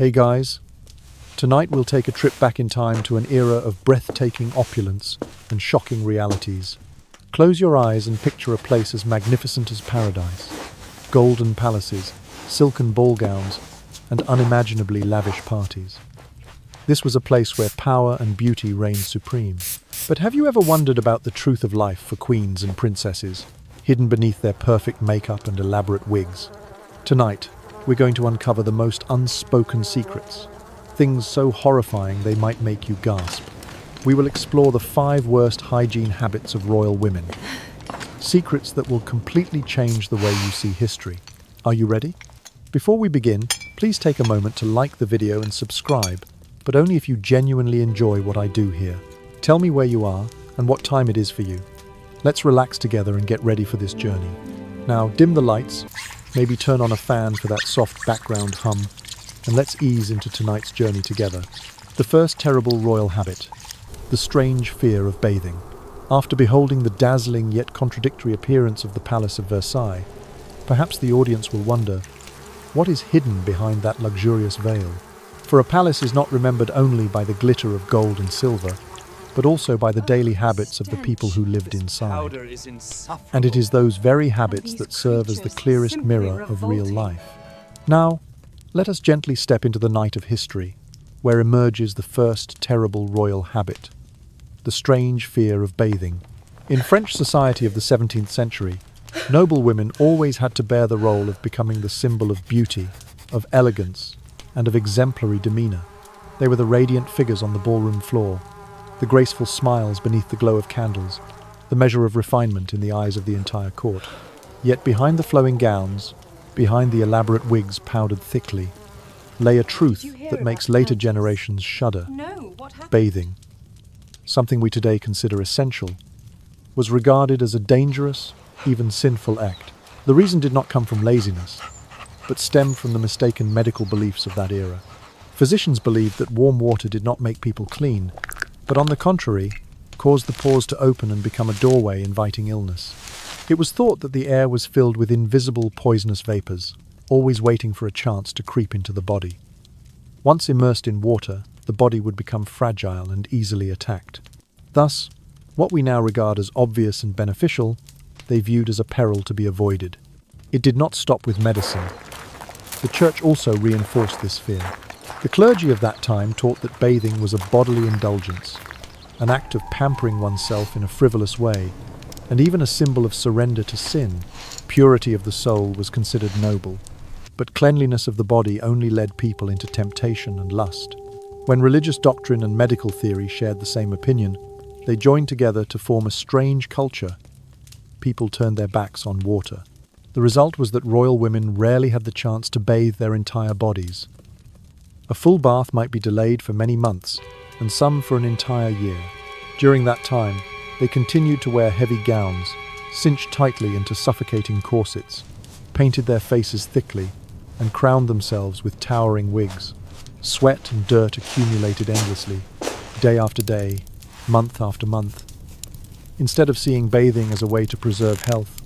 Hey guys, tonight we'll take a trip back in time to an era of breathtaking opulence and shocking realities. Close your eyes and picture a place as magnificent as paradise. Golden palaces, silken ball gowns, and unimaginably lavish parties. This was a place where power and beauty reigned supreme. But have you ever wondered about the truth of life for queens and princesses, hidden beneath their perfect makeup and elaborate wigs? Tonight, we're going to uncover the most unspoken secrets, things so horrifying they might make you gasp. We will explore the 5 worst hygiene habits of royal women, secrets that will completely change the way you see history. Are you ready? Before we begin, please take a moment to like the video and subscribe, but only if you genuinely enjoy what I do here. Tell me where you are and what time it is for you. Let's relax together and get ready for this journey. Now, dim the lights, maybe turn on a fan for that soft background hum, and let's ease into tonight's journey together. The first terrible royal habit, the strange fear of bathing. After beholding the dazzling yet contradictory appearance of the Palace of Versailles, perhaps the audience will wonder, what is hidden behind that luxurious veil? For a palace is not remembered only by the glitter of gold and silver, but also by the daily habits of the people who lived inside. And it is those very habits that serve as the clearest mirror of real life. Now, let us gently step into the night of history, where emerges the first terrible royal habit, the strange fear of bathing. In French society of the 17th century, noble women always had to bear the role of becoming the symbol of beauty, of elegance, and of exemplary demeanor. They were the radiant figures on the ballroom floor, the graceful smiles beneath the glow of candles, the measure of refinement in the eyes of the entire court. Yet behind the flowing gowns, behind the elaborate wigs powdered thickly, lay a truth that makes later generations shudder. Bathing, something we today consider essential, was regarded as a dangerous, even sinful act. The reason did not come from laziness, but stemmed from the mistaken medical beliefs of that era. Physicians believed that warm water did not make people clean, but on the contrary, caused the pores to open and become a doorway inviting illness. It was thought that the air was filled with invisible poisonous vapors, always waiting for a chance to creep into the body. Once immersed in water, the body would become fragile and easily attacked. Thus, what we now regard as obvious and beneficial, they viewed as a peril to be avoided. It did not stop with medicine. The church also reinforced this fear. The clergy of that time taught that bathing was a bodily indulgence, an act of pampering oneself in a frivolous way, and even a symbol of surrender to sin. Purity of the soul was considered noble, but cleanliness of the body only led people into temptation and lust. When religious doctrine and medical theory shared the same opinion, they joined together to form a strange culture. People turned their backs on water. The result was that royal women rarely had the chance to bathe their entire bodies. A full bath might be delayed for many months, and some for an entire year. During that time, they continued to wear heavy gowns, cinched tightly into suffocating corsets, painted their faces thickly, and crowned themselves with towering wigs. Sweat and dirt accumulated endlessly, day after day, month after month. Instead of seeing bathing as a way to preserve health,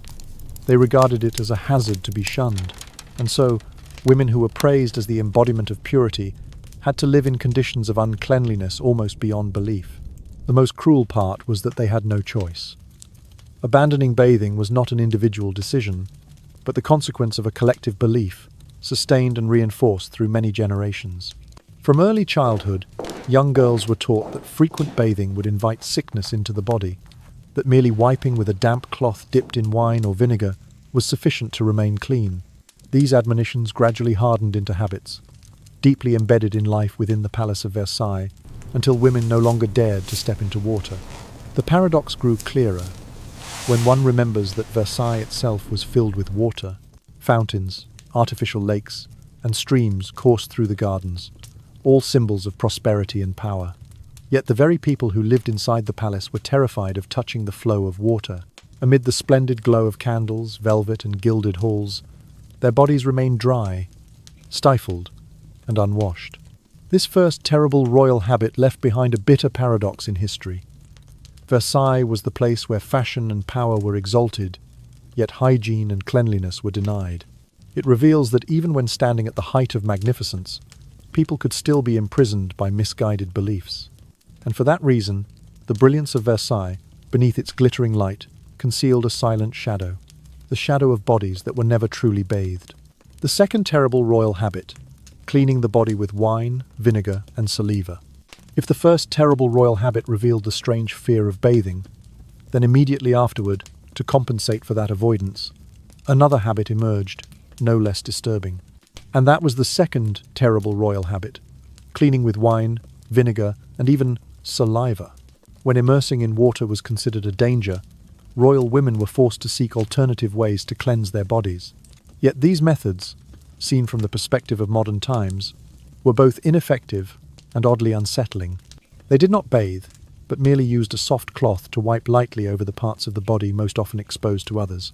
they regarded it as a hazard to be shunned, and so women who were praised as the embodiment of purity had to live in conditions of uncleanliness almost beyond belief. The most cruel part was that they had no choice. Abandoning bathing was not an individual decision, but the consequence of a collective belief, sustained and reinforced through many generations. From early childhood, young girls were taught that frequent bathing would invite sickness into the body, that merely wiping with a damp cloth dipped in wine or vinegar was sufficient to remain clean. These admonitions gradually hardened into habits, deeply embedded in life within the Palace of Versailles, until women no longer dared to step into water. The paradox grew clearer when one remembers that Versailles itself was filled with water. Fountains, artificial lakes, and streams coursed through the gardens, all symbols of prosperity and power. Yet the very people who lived inside the palace were terrified of touching the flow of water. Amid the splendid glow of candles, velvet, and gilded halls, their bodies remained dry, stifled, and unwashed. This first terrible royal habit left behind a bitter paradox in history. Versailles was the place where fashion and power were exalted, yet hygiene and cleanliness were denied. It reveals that even when standing at the height of magnificence, people could still be imprisoned by misguided beliefs. And for that reason, the brilliance of Versailles, beneath its glittering light, concealed a silent shadow, the shadow of bodies that were never truly bathed. The second terrible royal habit, cleaning the body with wine, vinegar, and saliva. If the first terrible royal habit revealed the strange fear of bathing, then immediately afterward, to compensate for that avoidance, another habit emerged, no less disturbing. And that was the second terrible royal habit, cleaning with wine, vinegar, and even saliva. When immersing in water was considered a danger, royal women were forced to seek alternative ways to cleanse their bodies. Yet these methods, seen from the perspective of modern times, were both ineffective and oddly unsettling. They did not bathe, but merely used a soft cloth to wipe lightly over the parts of the body most often exposed to others: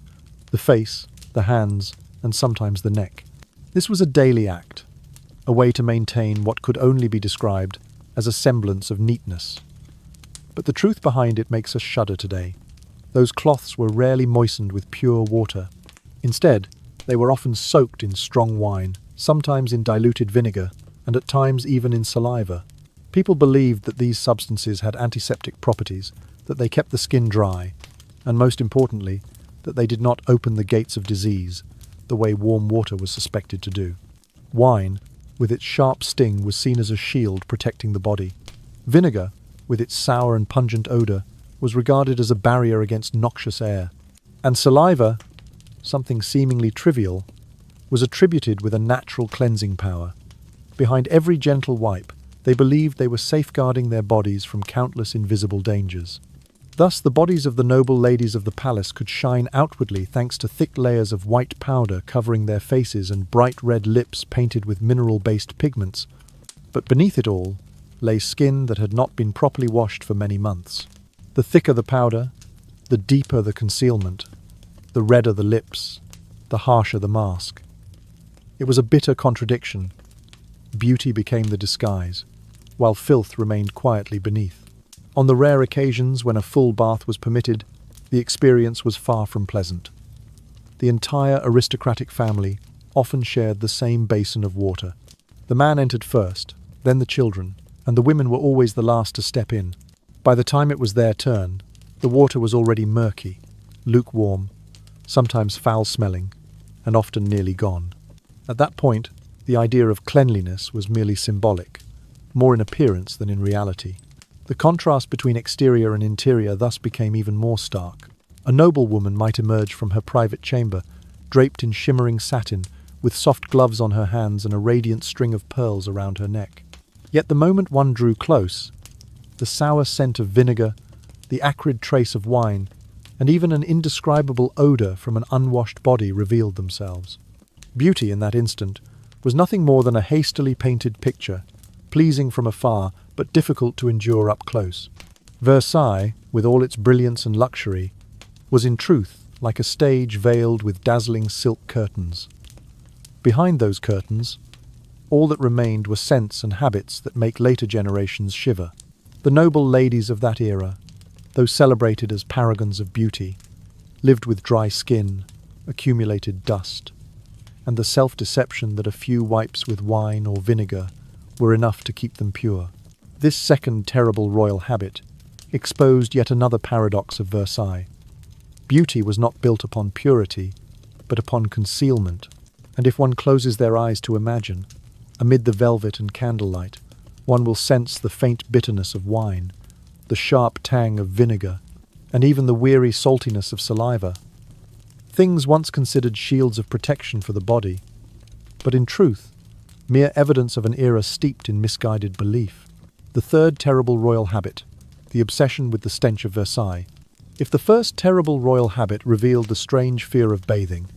the face, the hands, and sometimes the neck. This was a daily act, a way to maintain what could only be described as a semblance of neatness. But the truth behind it makes us shudder today. Those cloths were rarely moistened with pure water. Instead, they were often soaked in strong wine, sometimes in diluted vinegar, and at times even in saliva. People believed that these substances had antiseptic properties, that they kept the skin dry, and most importantly, that they did not open the gates of disease, the way warm water was suspected to do. Wine, with its sharp sting, was seen as a shield protecting the body. Vinegar, with its sour and pungent odor, was regarded as a barrier against noxious air. And saliva, something seemingly trivial, was attributed with a natural cleansing power. Behind every gentle wipe, they believed they were safeguarding their bodies from countless invisible dangers. Thus, the bodies of the noble ladies of the palace could shine outwardly thanks to thick layers of white powder covering their faces and bright red lips painted with mineral-based pigments. But beneath it all lay skin that had not been properly washed for many months. The thicker the powder, the deeper the concealment, the redder the lips, the harsher the mask. It was a bitter contradiction. Beauty became the disguise, while filth remained quietly beneath. On the rare occasions when a full bath was permitted, the experience was far from pleasant. The entire aristocratic family often shared the same basin of water. The man entered first, then the children, and the women were always the last to step in. By the time it was their turn, the water was already murky, lukewarm, sometimes foul-smelling, and often nearly gone. At that point, the idea of cleanliness was merely symbolic, more in appearance than in reality. The contrast between exterior and interior thus became even more stark. A noblewoman might emerge from her private chamber, draped in shimmering satin, with soft gloves on her hands and a radiant string of pearls around her neck. Yet the moment one drew close, the sour scent of vinegar, the acrid trace of wine, and even an indescribable odor from an unwashed body revealed themselves. Beauty in that instant was nothing more than a hastily painted picture, pleasing from afar but difficult to endure up close. Versailles, with all its brilliance and luxury, was in truth like a stage veiled with dazzling silk curtains. Behind those curtains, all that remained were scents and habits that make later generations shiver. The noble ladies of that era, though celebrated as paragons of beauty, lived with dry skin, accumulated dust, and the self-deception that a few wipes with wine or vinegar were enough to keep them pure. This second terrible royal habit exposed yet another paradox of Versailles. Beauty was not built upon purity, but upon concealment, and if one closes their eyes to imagine, amid the velvet and candlelight, one will sense the faint bitterness of wine, the sharp tang of vinegar, and even the weary saltiness of saliva. Things once considered shields of protection for the body, but in truth, mere evidence of an era steeped in misguided belief. The third terrible royal habit, the obsession with the stench of Versailles. If the first terrible royal habit revealed the strange fear of bathing,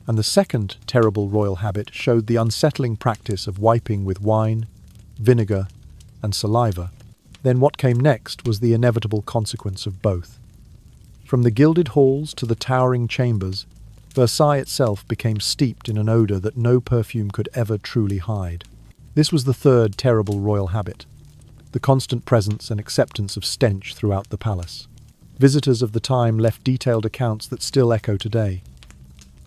and the second terrible royal habit showed the unsettling practice of wiping with wine, vinegar, and saliva, then what came next was the inevitable consequence of both. From the gilded halls to the towering chambers, Versailles itself became steeped in an odor that no perfume could ever truly hide. This was the third terrible royal habit, the constant presence and acceptance of stench throughout the palace. Visitors of the time left detailed accounts that still echo today.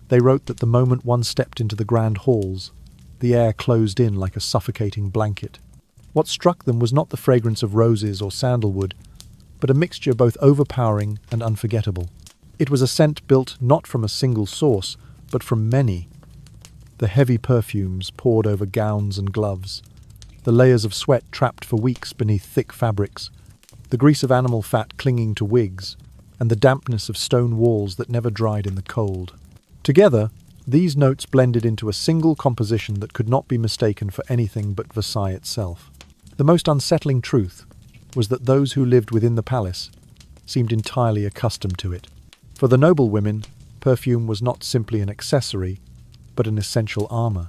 They wrote that the moment one stepped into the grand halls, the air closed in like a suffocating blanket. What struck them was not the fragrance of roses or sandalwood, but a mixture both overpowering and unforgettable. It was a scent built not from a single source, but from many. The heavy perfumes poured over gowns and gloves, the layers of sweat trapped for weeks beneath thick fabrics, the grease of animal fat clinging to wigs, and the dampness of stone walls that never dried in the cold. Together, these notes blended into a single composition that could not be mistaken for anything but Versailles itself. The most unsettling truth was that those who lived within the palace seemed entirely accustomed to it. For the noble women, perfume was not simply an accessory, but an essential armor.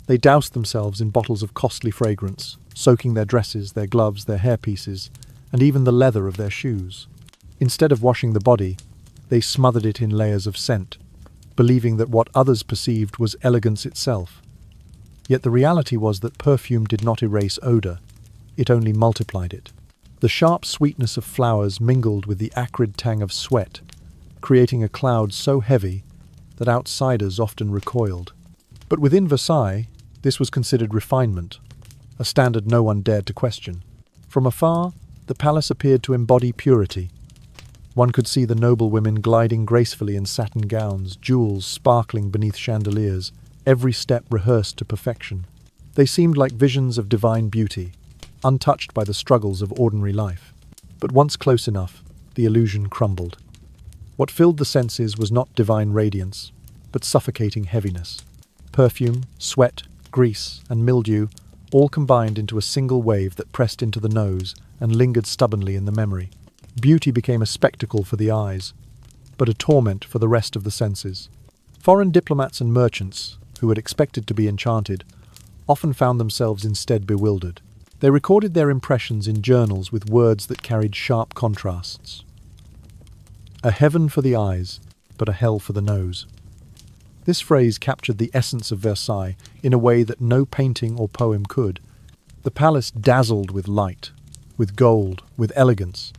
They doused themselves in bottles of costly fragrance, soaking their dresses, their gloves, their hairpieces, and even the leather of their shoes. Instead of washing the body, they smothered it in layers of scent, believing that what others perceived was elegance itself. Yet the reality was that perfume did not erase odor, it only multiplied it. The sharp sweetness of flowers mingled with the acrid tang of sweat, creating a cloud so heavy that outsiders often recoiled. But within Versailles, this was considered refinement, a standard no one dared to question. From afar, the palace appeared to embody purity. One could see the noble women gliding gracefully in satin gowns, jewels sparkling beneath chandeliers, every step rehearsed to perfection. They seemed like visions of divine beauty, untouched by the struggles of ordinary life. But once close enough, the illusion crumbled. What filled the senses was not divine radiance, but suffocating heaviness. Perfume, sweat, grease, and mildew all combined into a single wave that pressed into the nose and lingered stubbornly in the memory. Beauty became a spectacle for the eyes, but a torment for the rest of the senses. Foreign diplomats and merchants, who had expected to be enchanted, often found themselves instead bewildered. They recorded their impressions in journals with words that carried sharp contrasts. A heaven for the eyes, but a hell for the nose. This phrase captured the essence of Versailles in a way that no painting or poem could. The palace dazzled with light, with gold, with elegance,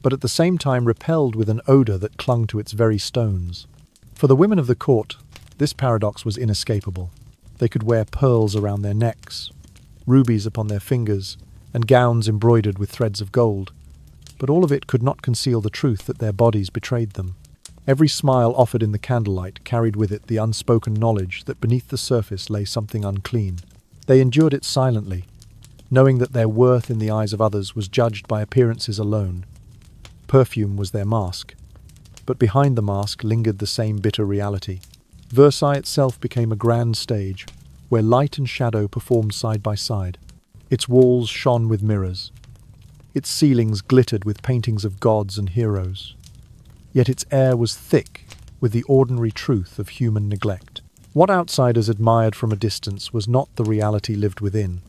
but at the same time repelled with an odor that clung to its very stones. For the women of the court, this paradox was inescapable. They could wear pearls around their necks, rubies upon their fingers, and gowns embroidered with threads of gold, but all of it could not conceal the truth that their bodies betrayed them. Every smile offered in the candlelight carried with it the unspoken knowledge that beneath the surface lay something unclean. They endured it silently, knowing that their worth in the eyes of others was judged by appearances alone. Perfume was their mask, but behind the mask lingered the same bitter reality. Versailles itself became a grand stage, where light and shadow performed side by side. Its walls shone with mirrors. Its ceilings glittered with paintings of gods and heroes. Yet its air was thick with the ordinary truth of human neglect. What outsiders admired from a distance was not the reality lived within.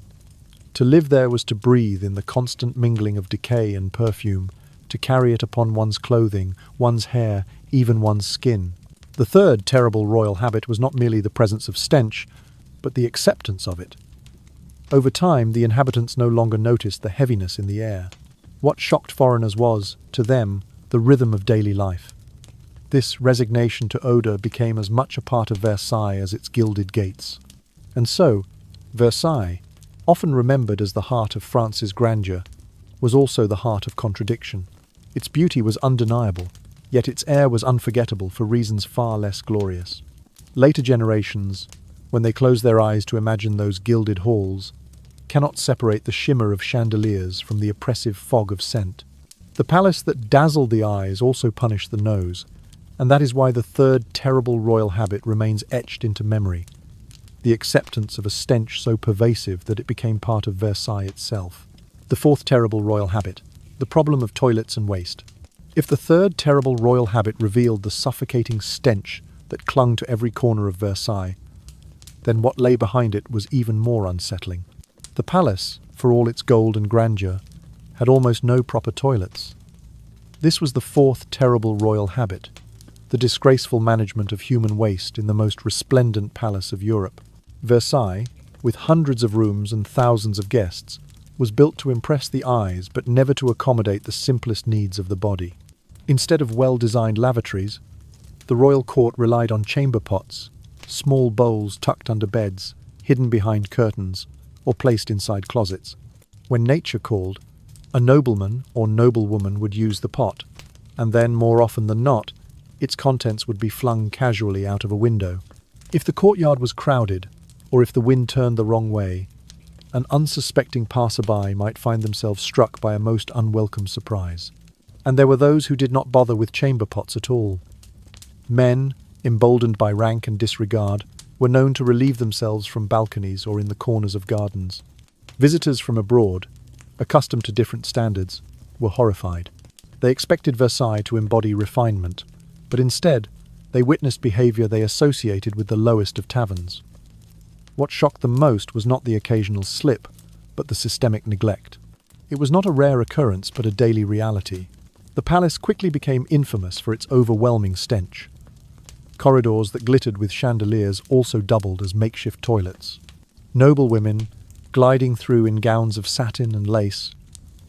To live there was to breathe in the constant mingling of decay and perfume, to carry it upon one's clothing, one's hair, even one's skin. The third terrible royal habit was not merely the presence of stench, but the acceptance of it. Over time, the inhabitants no longer noticed the heaviness in the air. What shocked foreigners was, to them, the rhythm of daily life. This resignation to odour became as much a part of Versailles as its gilded gates. And so, Versailles, often remembered as the heart of France's grandeur, was also the heart of contradiction. Its beauty was undeniable, yet its air was unforgettable for reasons far less glorious. Later generations, when they close their eyes to imagine those gilded halls, cannot separate the shimmer of chandeliers from the oppressive fog of scent. The palace that dazzled the eyes also punished the nose, and that is why the third terrible royal habit remains etched into memory, the acceptance of a stench so pervasive that it became part of Versailles itself. The fourth terrible royal habit, the problem of toilets and waste. If the third terrible royal habit revealed the suffocating stench that clung to every corner of Versailles, then what lay behind it was even more unsettling. The palace, for all its gold and grandeur, had almost no proper toilets. This was the fourth terrible royal habit, the disgraceful management of human waste in the most resplendent palace of Europe. Versailles, with hundreds of rooms and thousands of guests, was built to impress the eyes but never to accommodate the simplest needs of the body. Instead of well-designed lavatories, the royal court relied on chamber pots, small bowls tucked under beds, hidden behind curtains, or placed inside closets. When nature called, a nobleman or noblewoman would use the pot, and then, more often than not, its contents would be flung casually out of a window. If the courtyard was crowded, or if the wind turned the wrong way, an unsuspecting passerby might find themselves struck by a most unwelcome surprise. And there were those who did not bother with chamber pots at all. Men, emboldened by rank and disregard, were known to relieve themselves from balconies or in the corners of gardens. Visitors from abroad, accustomed to different standards, were horrified. They expected Versailles to embody refinement, but instead, they witnessed behaviour they associated with the lowest of taverns. What shocked them most was not the occasional slip, but the systemic neglect. It was not a rare occurrence, but a daily reality. The palace quickly became infamous for its overwhelming stench. Corridors that glittered with chandeliers also doubled as makeshift toilets. Noblewomen, gliding through in gowns of satin and lace,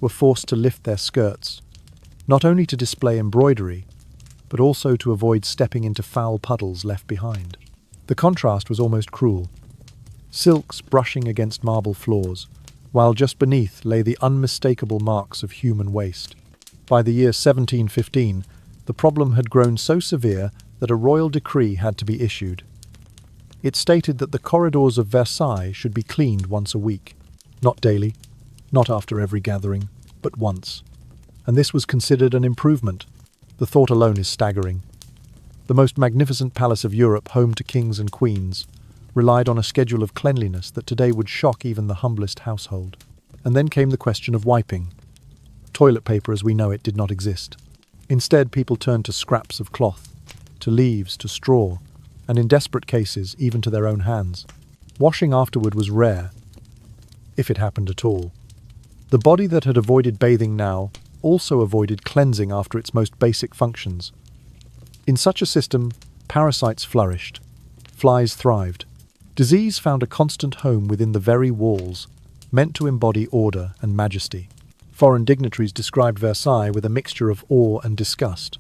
were forced to lift their skirts, not only to display embroidery, but also to avoid stepping into foul puddles left behind. The contrast was almost cruel. Silks brushing against marble floors, while just beneath lay the unmistakable marks of human waste. By the year 1715, the problem had grown so severe that a royal decree had to be issued. It stated that the corridors of Versailles should be cleaned once a week, not daily, not after every gathering, but once. And this was considered an improvement. The thought alone is staggering. The most magnificent palace of Europe, home to kings and queens, relied on a schedule of cleanliness that today would shock even the humblest household. And then came the question of wiping. Toilet paper as we know it did not exist. Instead, people turned to scraps of cloth, to leaves, to straw, and in desperate cases, even to their own hands. Washing afterward was rare, if it happened at all. The body that had avoided bathing now also avoided cleansing after its most basic functions. In such a system, parasites flourished, flies thrived. Disease found a constant home within the very walls, meant to embody order and majesty. Foreign dignitaries described Versailles with a mixture of awe and disgust.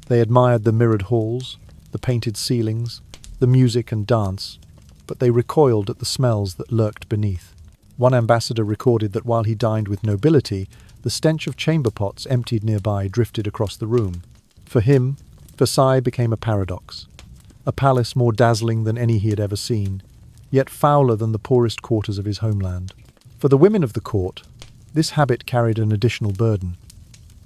They admired the mirrored halls, the painted ceilings, the music and dance, but they recoiled at the smells that lurked beneath. One ambassador recorded that while he dined with nobility, the stench of chamber pots emptied nearby drifted across the room. For him, Versailles became a paradox. A palace more dazzling than any he had ever seen, yet fouler than the poorest quarters of his homeland. For the women of the court, this habit carried an additional burden.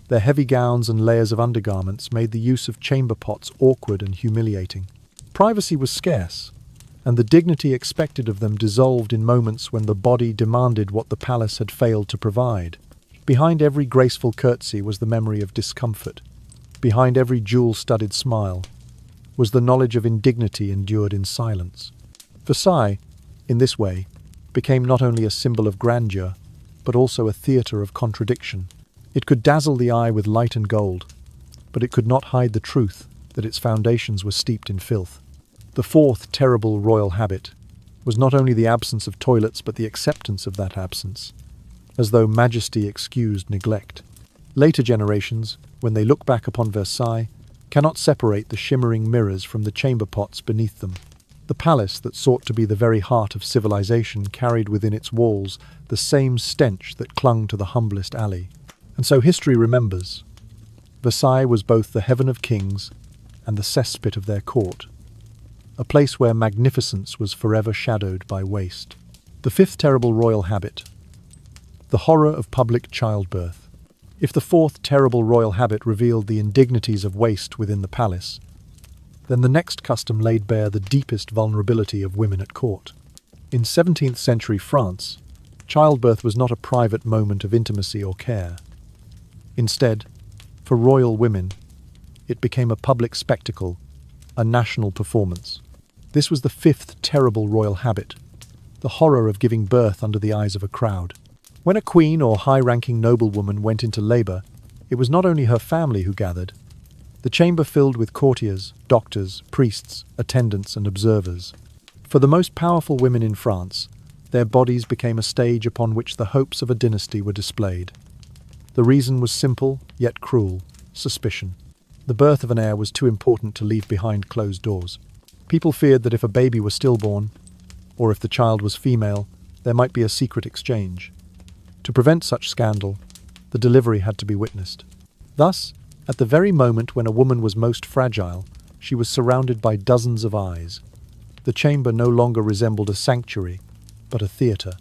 Their heavy gowns and layers of undergarments made the use of chamber pots awkward and humiliating. Privacy was scarce, and the dignity expected of them dissolved in moments when the body demanded what the palace had failed to provide. Behind every graceful curtsy was the memory of discomfort. Behind every jewel-studded smile was the knowledge of indignity endured in silence. Versailles, in this way, became not only a symbol of grandeur, but also a theatre of contradiction. It could dazzle the eye with light and gold, but it could not hide the truth that its foundations were steeped in filth. The fourth terrible royal habit was not only the absence of toilets but the acceptance of that absence, as though majesty excused neglect. Later generations, when they look back upon Versailles, cannot separate the shimmering mirrors from the chamber pots beneath them. The palace that sought to be the very heart of civilization carried within its walls the same stench that clung to the humblest alley. And so history remembers. Versailles was both the heaven of kings and the cesspit of their court, a place where magnificence was forever shadowed by waste. The fifth terrible royal habit, the horror of public childbirth. If the fourth terrible royal habit revealed the indignities of waste within the palace, then the next custom laid bare the deepest vulnerability of women at court. In 17th century France, childbirth was not a private moment of intimacy or care. Instead, for royal women, it became a public spectacle, a national performance. This was the fifth terrible royal habit, the horror of giving birth under the eyes of a crowd. When a queen or high-ranking noblewoman went into labour, it was not only her family who gathered. The chamber filled with courtiers, doctors, priests, attendants and observers. For the most powerful women in France, their bodies became a stage upon which the hopes of a dynasty were displayed. The reason was simple, yet cruel: suspicion. The birth of an heir was too important to leave behind closed doors. People feared that if a baby were stillborn, or if the child was female, there might be a secret exchange. To prevent such scandal, the delivery had to be witnessed. Thus, at the very moment when a woman was most fragile, she was surrounded by dozens of eyes. The chamber no longer resembled a sanctuary, but a theatre.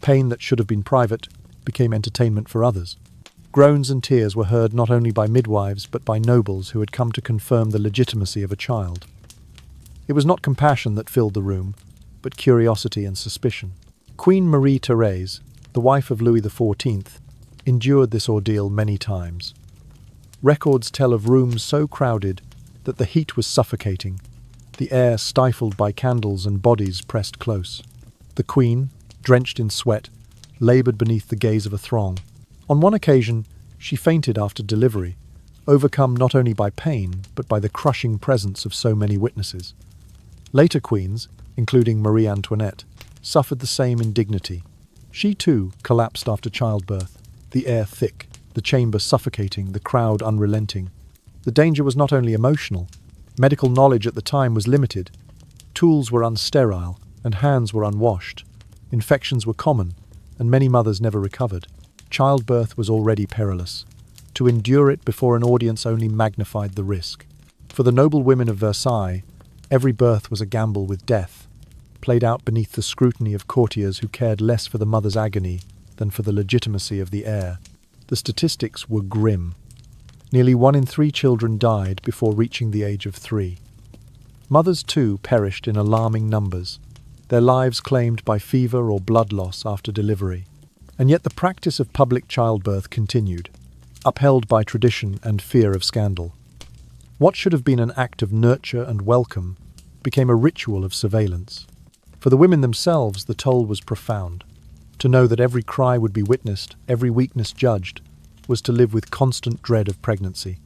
Pain that should have been private became entertainment for others. Groans and tears were heard not only by midwives but by nobles who had come to confirm the legitimacy of a child. It was not compassion that filled the room, but curiosity and suspicion. Queen Marie-Thérèse, the wife of Louis XIV, endured this ordeal many times. Records tell of rooms so crowded that the heat was suffocating, the air stifled by candles and bodies pressed close. The queen, drenched in sweat, laboured beneath the gaze of a throng. On one occasion, she fainted after delivery, overcome not only by pain but by the crushing presence of so many witnesses. Later queens, including Marie Antoinette, suffered the same indignity. She too collapsed after childbirth, the air thick, the chamber suffocating, the crowd unrelenting. The danger was not only emotional. Medical knowledge at the time was limited. Tools were unsterile and hands were unwashed. Infections were common, and many mothers never recovered. Childbirth was already perilous. To endure it before an audience only magnified the risk. For the noble women of Versailles, every birth was a gamble with death, played out beneath the scrutiny of courtiers who cared less for the mother's agony than for the legitimacy of the heir. The statistics were grim. Nearly 1 in 3 children died before reaching the age of 3. Mothers, too, perished in alarming numbers, their lives claimed by fever or blood loss after delivery. And yet the practice of public childbirth continued, upheld by tradition and fear of scandal. What should have been an act of nurture and welcome became a ritual of surveillance. For the women themselves, the toll was profound. To know that every cry would be witnessed, every weakness judged, was to live with constant dread of pregnancy.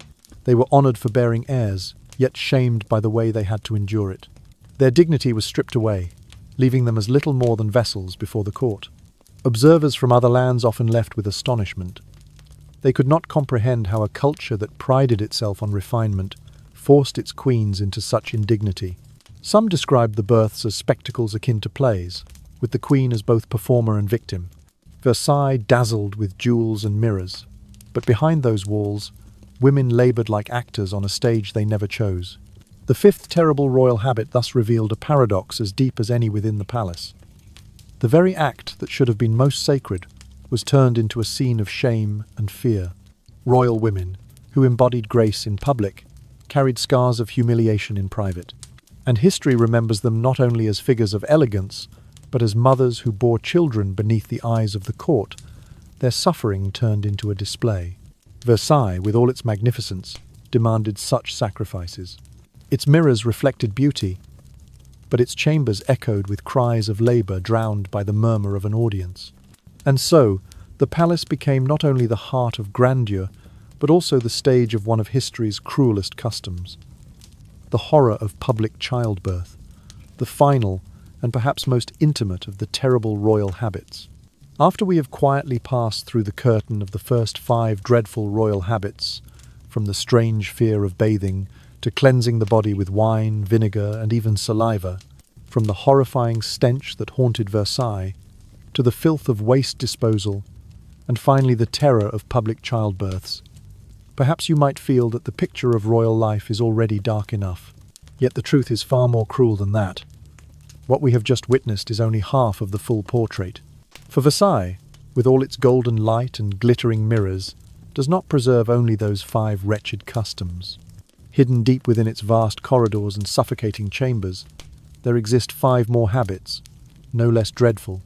They were honoured for bearing heirs, yet shamed by the way they had to endure it. Their dignity was stripped away, leaving them as little more than vessels before the court. Observers from other lands often left with astonishment. They could not comprehend how a culture that prided itself on refinement forced its queens into such indignity. Some described the births as spectacles akin to plays, with the queen as both performer and victim. Versailles dazzled with jewels and mirrors, but behind those walls, women laboured like actors on a stage they never chose. The fifth terrible royal habit thus revealed a paradox as deep as any within the palace. The very act that should have been most sacred was turned into a scene of shame and fear. Royal women, who embodied grace in public, carried scars of humiliation in private. And history remembers them not only as figures of elegance, but as mothers who bore children beneath the eyes of the court, their suffering turned into a display. Versailles, with all its magnificence, demanded such sacrifices. Its mirrors reflected beauty, but its chambers echoed with cries of labour drowned by the murmur of an audience. And so, the palace became not only the heart of grandeur, but also the stage of one of history's cruelest customs. The horror of public childbirth, the final and perhaps most intimate of the terrible royal habits. After we have quietly passed through the curtain of the first 5 dreadful royal habits, from the strange fear of bathing to cleansing the body with wine, vinegar, and even saliva, from the horrifying stench that haunted Versailles, to the filth of waste disposal, and finally the terror of public childbirths, perhaps you might feel that the picture of royal life is already dark enough. Yet the truth is far more cruel than that. What we have just witnessed is only half of the full portrait. For Versailles, with all its golden light and glittering mirrors, does not preserve only those 5 wretched customs. Hidden deep within its vast corridors and suffocating chambers, there exist 5 more habits, no less dreadful,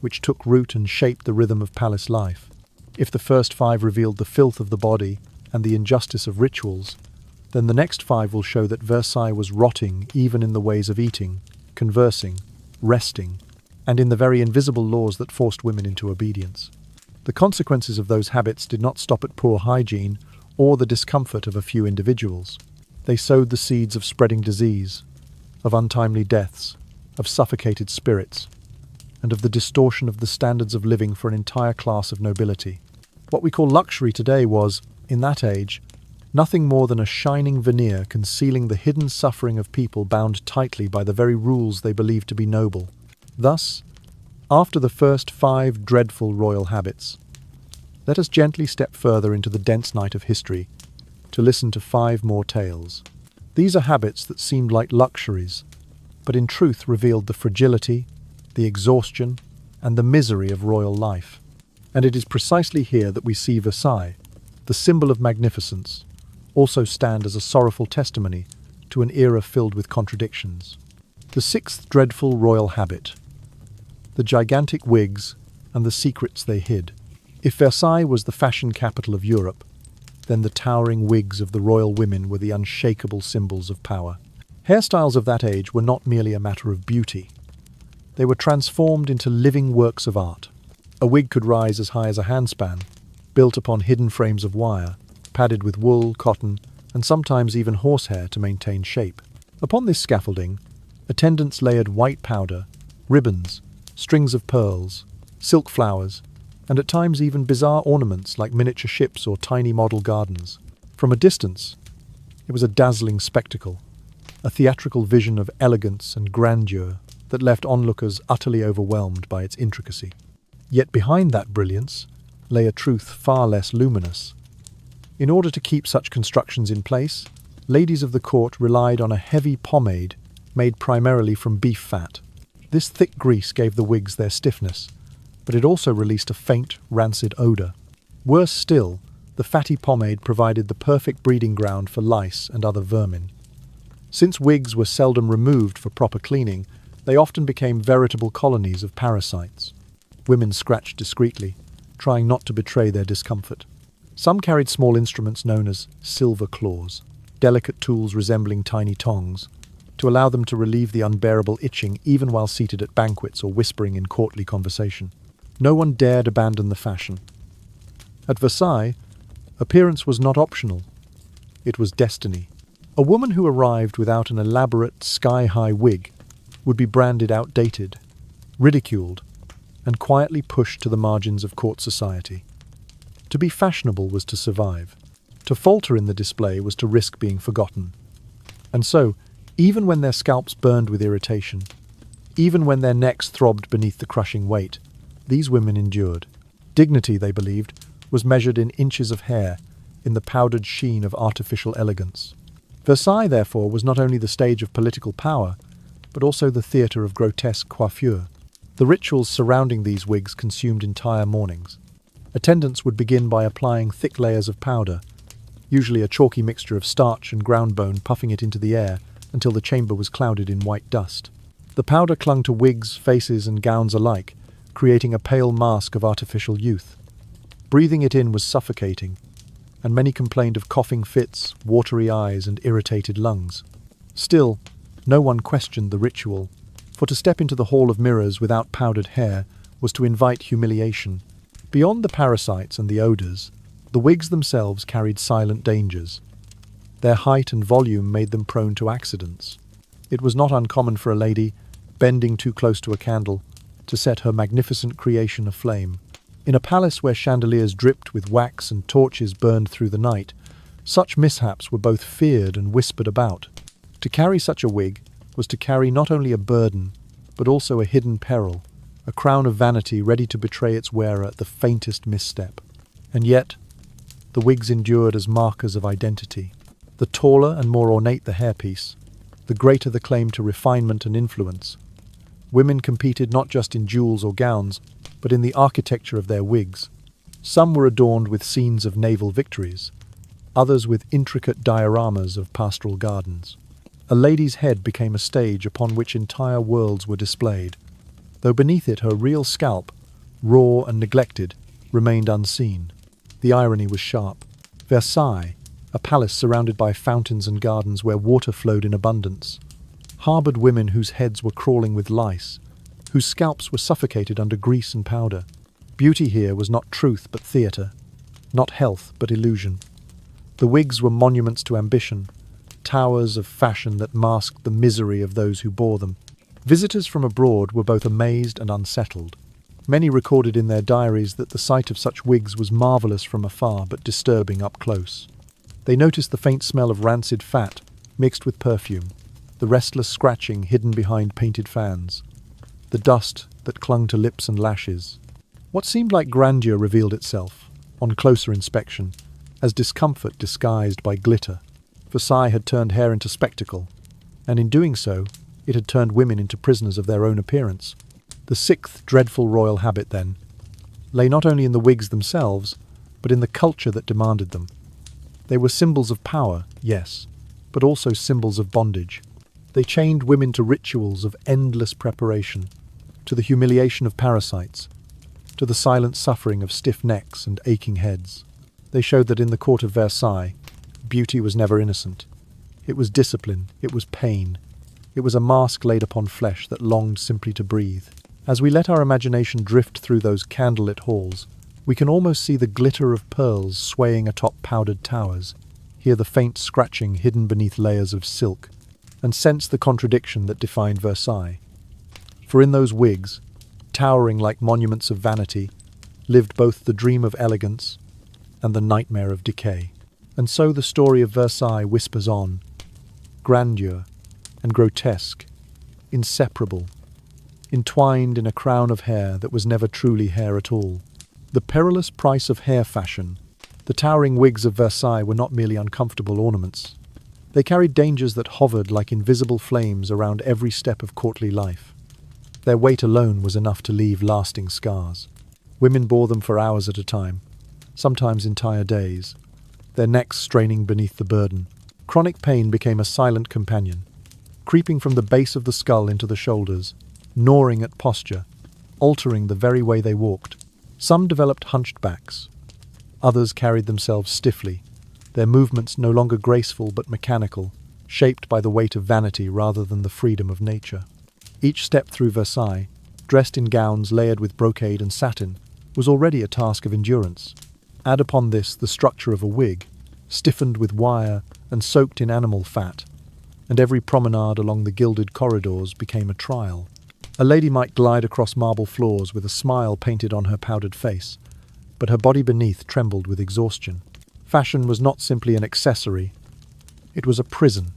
which took root and shaped the rhythm of palace life. If the first 5 revealed the filth of the body and the injustice of rituals, then the next 5 will show that Versailles was rotting even in the ways of eating, conversing, resting, and in the very invisible laws that forced women into obedience. The consequences of those habits did not stop at poor hygiene or the discomfort of a few individuals. They sowed the seeds of spreading disease, of untimely deaths, of suffocated spirits, and of the distortion of the standards of living for an entire class of nobility. What we call luxury today was, in that age, nothing more than a shining veneer concealing the hidden suffering of people bound tightly by the very rules they believed to be noble. Thus, after the first 5 dreadful royal habits, let us gently step further into the dense night of history to listen to 5 more tales. These are habits that seemed like luxuries, but in truth revealed the fragility, the exhaustion, and the misery of royal life. And it is precisely here that we see Versailles, the symbol of magnificence, also stand as a sorrowful testimony to an era filled with contradictions. The 6th dreadful royal habit: the gigantic wigs and the secrets they hid. If Versailles was the fashion capital of Europe, then the towering wigs of the royal women were the unshakable symbols of power. Hairstyles of that age were not merely a matter of beauty. They were transformed into living works of art. A wig could rise as high as a handspan, built upon hidden frames of wire, padded with wool, cotton, and sometimes even horsehair to maintain shape. Upon this scaffolding, attendants layered white powder, ribbons, strings of pearls, silk flowers, and at times even bizarre ornaments like miniature ships or tiny model gardens. From a distance, it was a dazzling spectacle, a theatrical vision of elegance and grandeur that left onlookers utterly overwhelmed by its intricacy. Yet behind that brilliance lay a truth far less luminous. In order to keep such constructions in place, ladies of the court relied on a heavy pomade made primarily from beef fat. This thick grease gave the wigs their stiffness, but it also released a faint, rancid odour. Worse still, the fatty pomade provided the perfect breeding ground for lice and other vermin. Since wigs were seldom removed for proper cleaning, they often became veritable colonies of parasites. Women scratched discreetly, trying not to betray their discomfort. Some carried small instruments known as silver claws, delicate tools resembling tiny tongs, to allow them to relieve the unbearable itching even while seated at banquets or whispering in courtly conversation. No one dared abandon the fashion. At Versailles, appearance was not optional. It was destiny. A woman who arrived without an elaborate, sky-high wig would be branded outdated, ridiculed, and quietly pushed to the margins of court society. To be fashionable was to survive. To falter in the display was to risk being forgotten. And so, even when their scalps burned with irritation, even when their necks throbbed beneath the crushing weight, these women endured. Dignity, they believed, was measured in inches of hair, in the powdered sheen of artificial elegance. Versailles, therefore, was not only the stage of political power, but also the theatre of grotesque coiffure. The rituals surrounding these wigs consumed entire mornings. Attendants would begin by applying thick layers of powder, usually a chalky mixture of starch and ground bone, puffing it into the air until the chamber was clouded in white dust. The powder clung to wigs, faces, and gowns alike, creating a pale mask of artificial youth. Breathing it in was suffocating, and many complained of coughing fits, watery eyes, and irritated lungs. Still, no one questioned the ritual, for to step into the hall of mirrors without powdered hair was to invite humiliation. Beyond the parasites and the odours, the wigs themselves carried silent dangers. Their height and volume made them prone to accidents. It was not uncommon for a lady, bending too close to a candle, to set her magnificent creation aflame. In a palace where chandeliers dripped with wax and torches burned through the night, such mishaps were both feared and whispered about. To carry such a wig was to carry not only a burden, but also a hidden peril, a crown of vanity ready to betray its wearer at the faintest misstep. And yet, the wigs endured as markers of identity. The taller and more ornate the hairpiece, the greater the claim to refinement and influence. Women competed not just in jewels or gowns, but in the architecture of their wigs. Some were adorned with scenes of naval victories, others with intricate dioramas of pastoral gardens. A lady's head became a stage upon which entire worlds were displayed, though beneath it her real scalp, raw and neglected, remained unseen. The irony was sharp. Versailles, a palace surrounded by fountains and gardens where water flowed in abundance, harboured women whose heads were crawling with lice, whose scalps were suffocated under grease and powder. Beauty here was not truth but theatre, not health but illusion. The wigs were monuments to ambition, towers of fashion that masked the misery of those who bore them. Visitors from abroad were both amazed and unsettled. Many recorded in their diaries that the sight of such wigs was marvellous from afar but disturbing up close. They noticed the faint smell of rancid fat mixed with perfume, the restless scratching hidden behind painted fans, the dust that clung to lips and lashes. What seemed like grandeur revealed itself, on closer inspection, as discomfort disguised by glitter. Versailles had turned hair into spectacle, and in doing so, it had turned women into prisoners of their own appearance. The sixth dreadful royal habit, then, lay not only in the wigs themselves, but in the culture that demanded them. They were symbols of power, yes, but also symbols of bondage. They chained women to rituals of endless preparation, to the humiliation of parasites, to the silent suffering of stiff necks and aching heads. They showed that in the court of Versailles, beauty was never innocent. It was discipline, it was pain. It was a mask laid upon flesh that longed simply to breathe. As we let our imagination drift through those candlelit halls, we can almost see the glitter of pearls swaying atop powdered towers, hear the faint scratching hidden beneath layers of silk, and sense the contradiction that defined Versailles. For in those wigs, towering like monuments of vanity, lived both the dream of elegance and the nightmare of decay. And so the story of Versailles whispers on, grandeur and grotesque, inseparable, entwined in a crown of hair that was never truly hair at all. The perilous price of hair fashion. The towering wigs of Versailles were not merely uncomfortable ornaments. They carried dangers that hovered like invisible flames around every step of courtly life. Their weight alone was enough to leave lasting scars. Women bore them for hours at a time, sometimes entire days, their necks straining beneath the burden. Chronic pain became a silent companion, creeping from the base of the skull into the shoulders, gnawing at posture, altering the very way they walked. Some developed hunched backs. Others carried themselves stiffly, their movements no longer graceful but mechanical, shaped by the weight of vanity rather than the freedom of nature. Each step through Versailles, dressed in gowns layered with brocade and satin, was already a task of endurance. Add upon this the structure of a wig, stiffened with wire and soaked in animal fat, and every promenade along the gilded corridors became a trial. A lady might glide across marble floors with a smile painted on her powdered face, but her body beneath trembled with exhaustion. Fashion was not simply an accessory, it was a prison,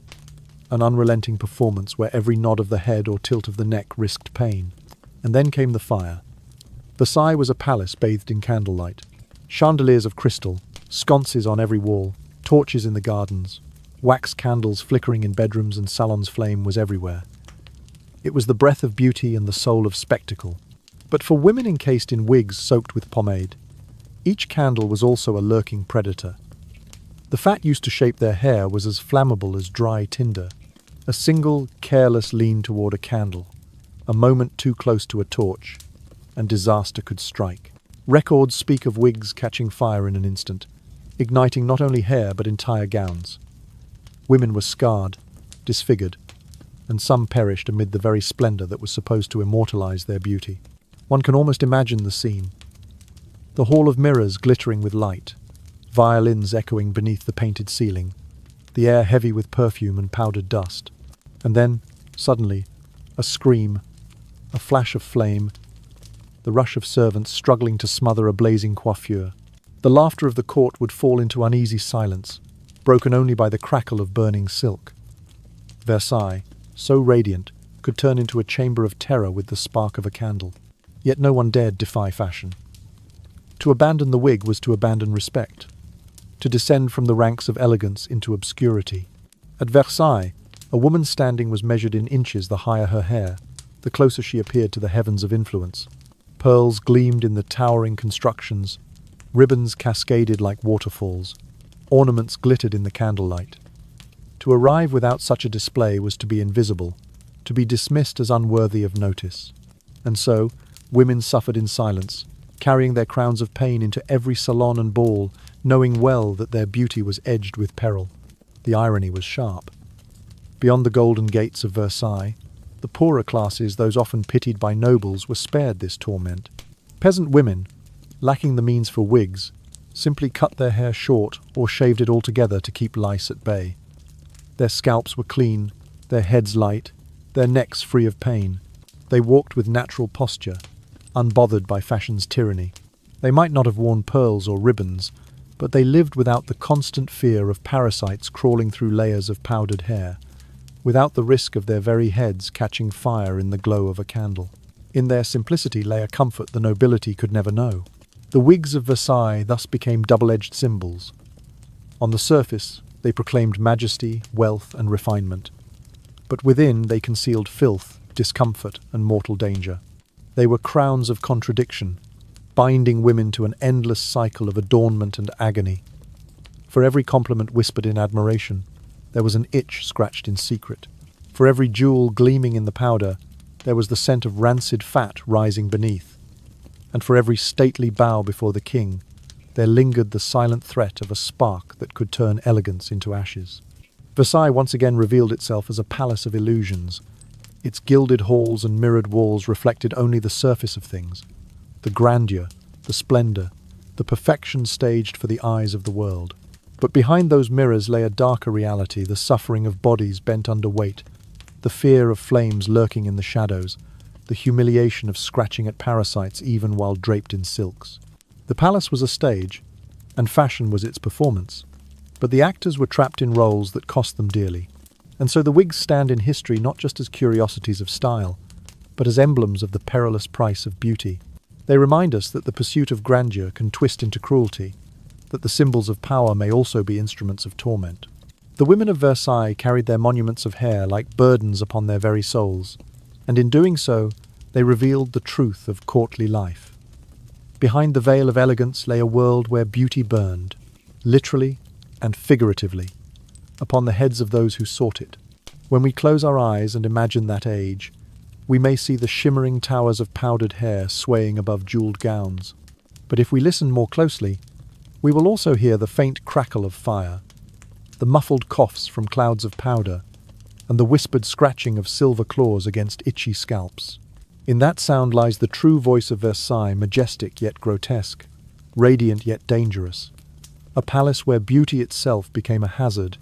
an unrelenting performance where every nod of the head or tilt of the neck risked pain. And then came the fire. Versailles was a palace bathed in candlelight. Chandeliers of crystal, sconces on every wall, torches in the gardens, wax candles flickering in bedrooms and salons. Flame was everywhere. It was the breath of beauty and the soul of spectacle. But for women encased in wigs soaked with pomade, each candle was also a lurking predator. The fat used to shape their hair was as flammable as dry tinder. A single, careless lean toward a candle, a moment too close to a torch, and disaster could strike. Records speak of wigs catching fire in an instant, igniting not only hair but entire gowns. Women were scarred, disfigured, and some perished amid the very splendor that was supposed to immortalize their beauty. One can almost imagine the scene. The hall of mirrors glittering with light, violins echoing beneath the painted ceiling, the air heavy with perfume and powdered dust. And then, suddenly, a scream, a flash of flame, the rush of servants struggling to smother a blazing coiffure. The laughter of the court would fall into uneasy silence, broken only by the crackle of burning silk. Versailles, so radiant, could turn into a chamber of terror with the spark of a candle. Yet no one dared defy fashion. To abandon the wig was to abandon respect, to descend from the ranks of elegance into obscurity. At Versailles, a woman's standing was measured in inches the higher her hair, the closer she appeared to the heavens of influence. Pearls gleamed in the towering constructions, ribbons cascaded like waterfalls, ornaments glittered in the candlelight. To arrive without such a display was to be invisible, to be dismissed as unworthy of notice. And so, women suffered in silence, carrying their crowns of pain into every salon and ball, knowing well that their beauty was edged with peril. The irony was sharp. Beyond the golden gates of Versailles, the poorer classes, those often pitied by nobles, were spared this torment. Peasant women, lacking the means for wigs, simply cut their hair short or shaved it altogether to keep lice at bay. Their scalps were clean, their heads light, their necks free of pain. They walked with natural posture, unbothered by fashion's tyranny. They might not have worn pearls or ribbons, but they lived without the constant fear of parasites crawling through layers of powdered hair, without the risk of their very heads catching fire in the glow of a candle. In their simplicity lay a comfort the nobility could never know. The wigs of Versailles thus became double-edged symbols. On the surface, they proclaimed majesty, wealth, and refinement. But within, they concealed filth, discomfort, and mortal danger. They were crowns of contradiction, binding women to an endless cycle of adornment and agony. For every compliment whispered in admiration, there was an itch scratched in secret. For every jewel gleaming in the powder, there was the scent of rancid fat rising beneath. And for every stately bow before the king, there lingered the silent threat of a spark that could turn elegance into ashes. Versailles once again revealed itself as a palace of illusions. Its gilded halls and mirrored walls reflected only the surface of things, the grandeur, the splendor, the perfection staged for the eyes of the world. But behind those mirrors lay a darker reality, the suffering of bodies bent under weight, the fear of flames lurking in the shadows, the humiliation of scratching at parasites even while draped in silks. The palace was a stage, and fashion was its performance. But the actors were trapped in roles that cost them dearly. And so the wigs stand in history not just as curiosities of style, but as emblems of the perilous price of beauty. They remind us that the pursuit of grandeur can twist into cruelty, that the symbols of power may also be instruments of torment. The women of Versailles carried their monuments of hair like burdens upon their very souls, and in doing so, they revealed the truth of courtly life. Behind the veil of elegance lay a world where beauty burned, literally and figuratively, upon the heads of those who sought it. When we close our eyes and imagine that age, we may see the shimmering towers of powdered hair swaying above jeweled gowns. But if we listen more closely, we will also hear the faint crackle of fire, the muffled coughs from clouds of powder, and the whispered scratching of silver claws against itchy scalps. In that sound lies the true voice of Versailles, majestic yet grotesque, radiant yet dangerous. A palace where beauty itself became a hazard,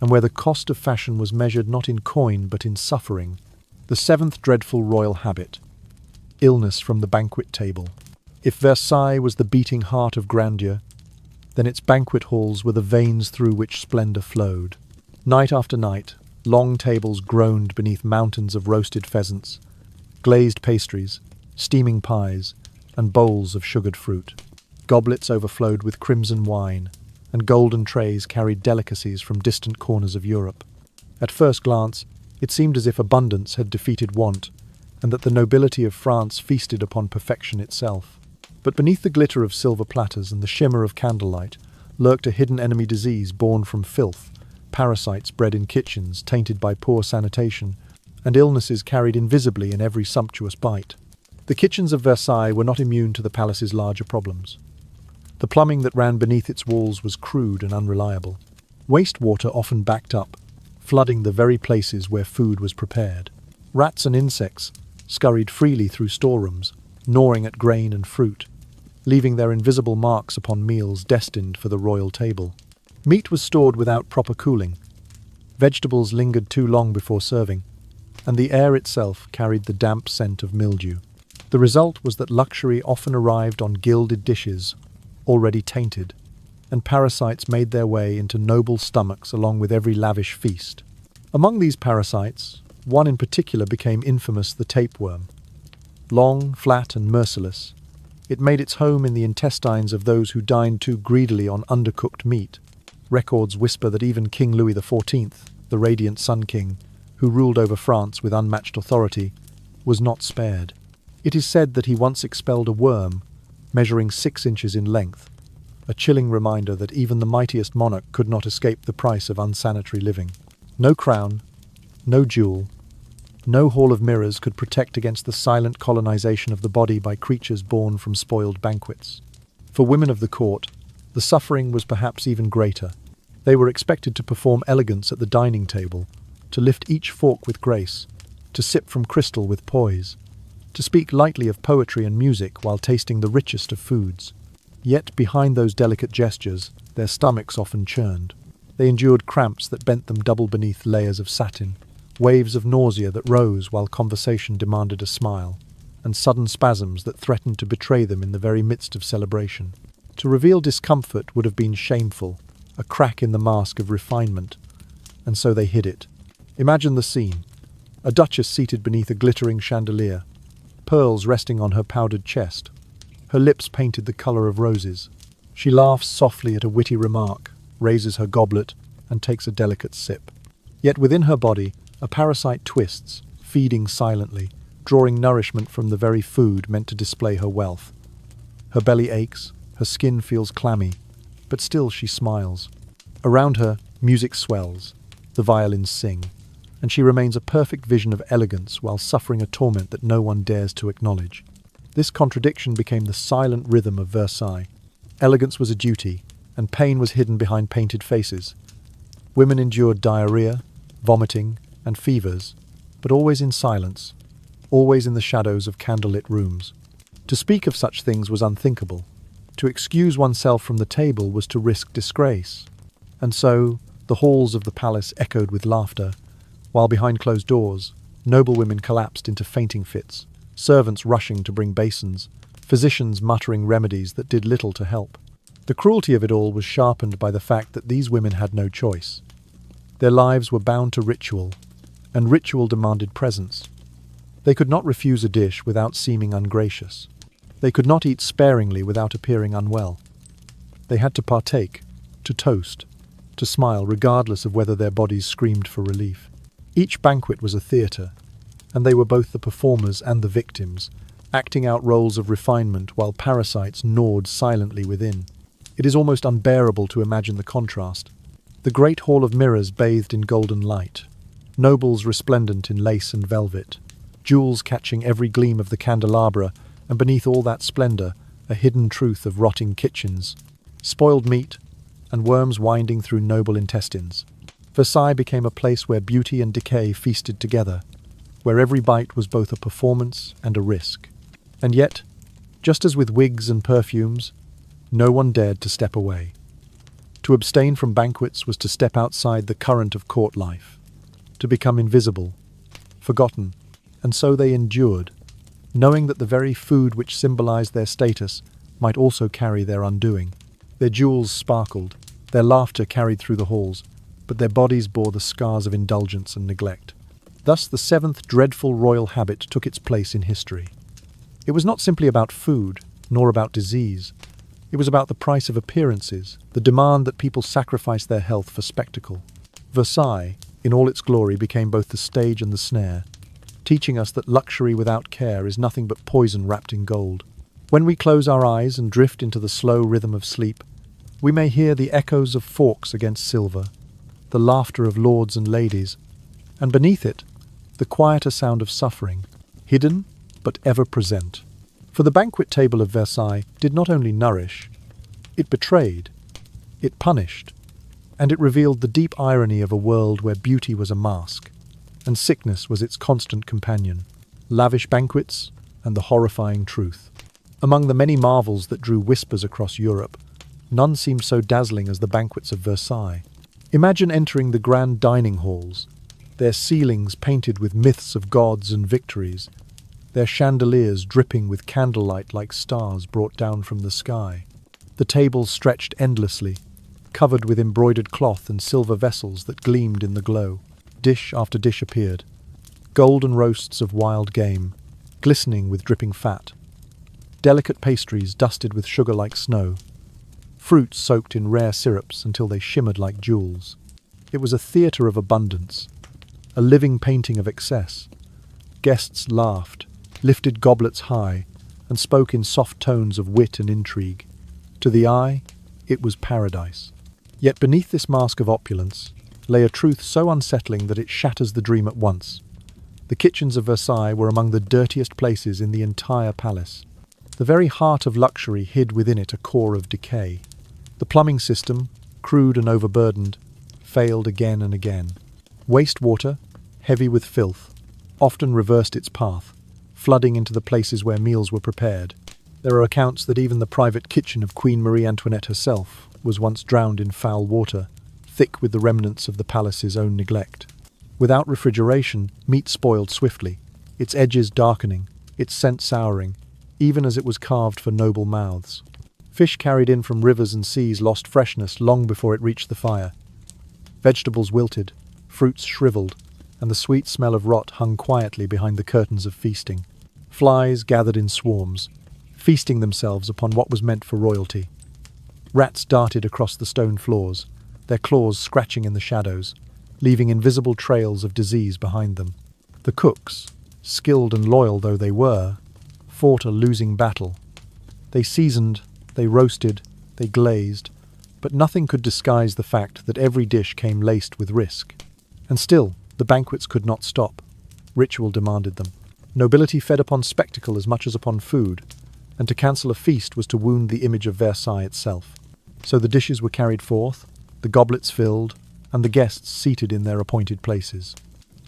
and where the cost of fashion was measured not in coin but in suffering. The seventh dreadful royal habit: illness from the banquet table. If Versailles was the beating heart of grandeur, then its banquet halls were the veins through which splendor flowed. Night after night, long tables groaned beneath mountains of roasted pheasants, glazed pastries, steaming pies, and bowls of sugared fruit. Goblets overflowed with crimson wine, and golden trays carried delicacies from distant corners of Europe. At first glance, it seemed as if abundance had defeated want, and that the nobility of France feasted upon perfection itself. But beneath the glitter of silver platters and the shimmer of candlelight lurked a hidden enemy disease born from filth, parasites bred in kitchens tainted by poor sanitation, and illnesses carried invisibly in every sumptuous bite. The kitchens of Versailles were not immune to the palace's larger problems. The plumbing that ran beneath its walls was crude and unreliable. Wastewater often backed up, flooding the very places where food was prepared. Rats and insects scurried freely through storerooms, gnawing at grain and fruit, leaving their invisible marks upon meals destined for the royal table. Meat was stored without proper cooling. Vegetables lingered too long before serving, and the air itself carried the damp scent of mildew. The result was that luxury often arrived on gilded dishes, already tainted, and parasites made their way into noble stomachs along with every lavish feast. Among these parasites, one in particular became infamous: the tapeworm. Long, flat, and merciless, it made its home in the intestines of those who dined too greedily on undercooked meat. Records whisper that even King Louis XIV, the radiant Sun King, who ruled over France with unmatched authority, was not spared. It is said that he once expelled a worm measuring 6 inches in length, a chilling reminder that even the mightiest monarch could not escape the price of unsanitary living. No crown, no jewel, no hall of mirrors could protect against the silent colonization of the body by creatures born from spoiled banquets. For women of the court, the suffering was perhaps even greater. They were expected to perform elegance at the dining table, to lift each fork with grace, to sip from crystal with poise, to speak lightly of poetry and music while tasting the richest of foods. Yet behind those delicate gestures, their stomachs often churned. They endured cramps that bent them double beneath layers of satin, waves of nausea that rose while conversation demanded a smile, and sudden spasms that threatened to betray them in the very midst of celebration. To reveal discomfort would have been shameful, a crack in the mask of refinement, and so they hid it. Imagine the scene: a duchess seated beneath a glittering chandelier, pearls resting on her powdered chest, her lips painted the color of roses. She laughs softly at a witty remark, raises her goblet, and takes a delicate sip. Yet within her body, a parasite twists, feeding silently, drawing nourishment from the very food meant to display her wealth. Her belly aches, her skin feels clammy, but still she smiles. Around her, music swells, the violins sing, and she remains a perfect vision of elegance while suffering a torment that no one dares to acknowledge. This contradiction became the silent rhythm of Versailles. Elegance was a duty, and pain was hidden behind painted faces. Women endured diarrhea, vomiting, and fevers, but always in silence, always in the shadows of candlelit rooms. To speak of such things was unthinkable. To excuse oneself from the table was to risk disgrace. And so, the halls of the palace echoed with laughter, while behind closed doors, noble women collapsed into fainting fits, servants rushing to bring basins, physicians muttering remedies that did little to help. The cruelty of it all was sharpened by the fact that these women had no choice. Their lives were bound to ritual, and ritual demanded presence. They could not refuse a dish without seeming ungracious. They could not eat sparingly without appearing unwell. They had to partake, to toast, to smile regardless of whether their bodies screamed for relief. Each banquet was a theatre, and they were both the performers and the victims, acting out roles of refinement while parasites gnawed silently within. It is almost unbearable to imagine the contrast. The great hall of mirrors bathed in golden light, nobles resplendent in lace and velvet, jewels catching every gleam of the candelabra, and beneath all that splendor, a hidden truth of rotting kitchens, spoiled meat, and worms winding through noble intestines. Versailles became a place where beauty and decay feasted together, where every bite was both a performance and a risk. And yet, just as with wigs and perfumes, no one dared to step away. To abstain from banquets was to step outside the current of court life, to become invisible, forgotten, and so they endured, knowing that the very food which symbolized their status might also carry their undoing. Their jewels sparkled, their laughter carried through the halls, but their bodies bore the scars of indulgence and neglect. Thus the seventh dreadful royal habit took its place in history. It was not simply about food, nor about disease. It was about the price of appearances, the demand that people sacrifice their health for spectacle. Versailles, in all its glory, became both the stage and the snare, teaching us that luxury without care is nothing but poison wrapped in gold. When we close our eyes and drift into the slow rhythm of sleep, we may hear the echoes of forks against silver, the laughter of lords and ladies, and beneath it, the quieter sound of suffering, hidden but ever present. For the banquet table of Versailles did not only nourish, it betrayed, it punished, and it revealed the deep irony of a world where beauty was a mask, and sickness was its constant companion, lavish banquets and the horrifying truth. Among the many marvels that drew whispers across Europe, none seemed so dazzling as the banquets of Versailles. Imagine entering the grand dining halls, their ceilings painted with myths of gods and victories, their chandeliers dripping with candlelight like stars brought down from the sky. The tables stretched endlessly, covered with embroidered cloth and silver vessels that gleamed in the glow. Dish after dish appeared, golden roasts of wild game, glistening with dripping fat, delicate pastries dusted with sugar like snow, fruits soaked in rare syrups until they shimmered like jewels. It was a theatre of abundance, a living painting of excess. Guests laughed, lifted goblets high, and spoke in soft tones of wit and intrigue. To the eye, it was paradise. Yet beneath this mask of opulence lay a truth so unsettling that it shatters the dream at once. The kitchens of Versailles were among the dirtiest places in the entire palace. The very heart of luxury hid within it a core of decay. The plumbing system, crude and overburdened, failed again and again. Wastewater, heavy with filth, often reversed its path, flooding into the places where meals were prepared. There are accounts that even the private kitchen of Queen Marie Antoinette herself was once drowned in foul water, thick with the remnants of the palace's own neglect. Without refrigeration, meat spoiled swiftly, its edges darkening, its scent souring, even as it was carved for noble mouths. Fish carried in from rivers and seas lost freshness long before it reached the fire. Vegetables wilted, fruits shriveled, and the sweet smell of rot hung quietly behind the curtains of feasting. Flies gathered in swarms, feasting themselves upon what was meant for royalty. Rats darted across the stone floors, their claws scratching in the shadows, leaving invisible trails of disease behind them. The cooks, skilled and loyal though they were, fought a losing battle. They seasoned, they roasted, they glazed, but nothing could disguise the fact that every dish came laced with risk. And still, the banquets could not stop. Ritual demanded them. Nobility fed upon spectacle as much as upon food, and to cancel a feast was to wound the image of Versailles itself. So the dishes were carried forth, the goblets filled, and the guests seated in their appointed places.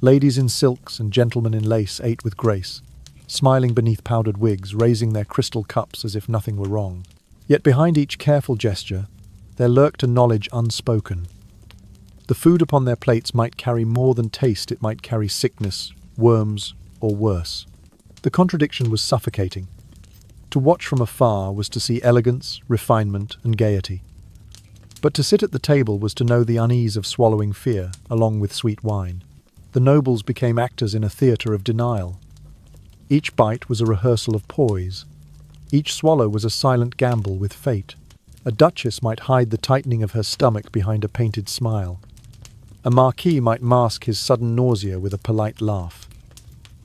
Ladies in silks and gentlemen in lace ate with grace, smiling beneath powdered wigs, raising their crystal cups as if nothing were wrong. Yet behind each careful gesture, there lurked a knowledge unspoken. The food upon their plates might carry more than taste, it might carry sickness, worms, or worse. The contradiction was suffocating. To watch from afar was to see elegance, refinement, and gaiety. But to sit at the table was to know the unease of swallowing fear, along with sweet wine. The nobles became actors in a theatre of denial. Each bite was a rehearsal of poise. Each swallow was a silent gamble with fate. A duchess might hide the tightening of her stomach behind a painted smile. A marquis might mask his sudden nausea with a polite laugh.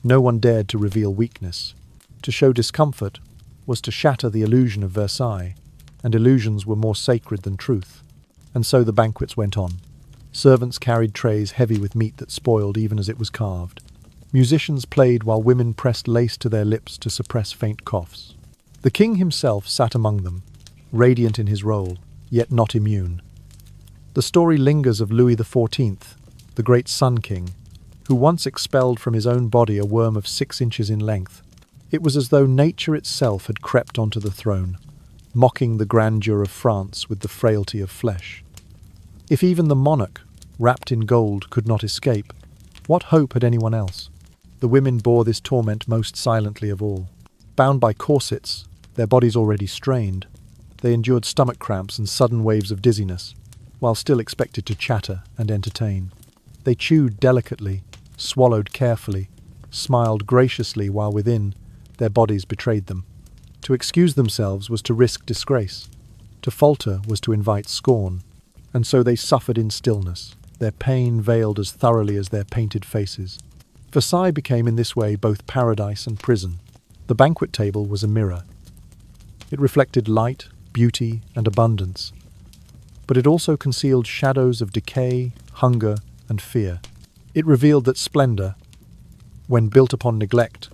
No one dared to reveal weakness. To show discomfort was to shatter the illusion of Versailles, and illusions were more sacred than truth. And so the banquets went on. Servants carried trays heavy with meat that spoiled even as it was carved. Musicians played while women pressed lace to their lips to suppress faint coughs. The king himself sat among them, radiant in his role, yet not immune. The story lingers of Louis XIV, the great Sun King, who once expelled from his own body a worm of 6 inches in length. It was as though nature itself had crept onto the throne, mocking the grandeur of France with the frailty of flesh. If even the monarch, wrapped in gold, could not escape, what hope had anyone else? The women bore this torment most silently of all. Bound by corsets, their bodies already strained, they endured stomach cramps and sudden waves of dizziness, while still expected to chatter and entertain. They chewed delicately, swallowed carefully, smiled graciously while within, their bodies betrayed them. To excuse themselves was to risk disgrace. To falter was to invite scorn. And so they suffered in stillness, their pain veiled as thoroughly as their painted faces. Versailles became in this way both paradise and prison. The banquet table was a mirror. It reflected light, beauty, and abundance. But it also concealed shadows of decay, hunger, and fear. It revealed that splendor, when built upon neglect,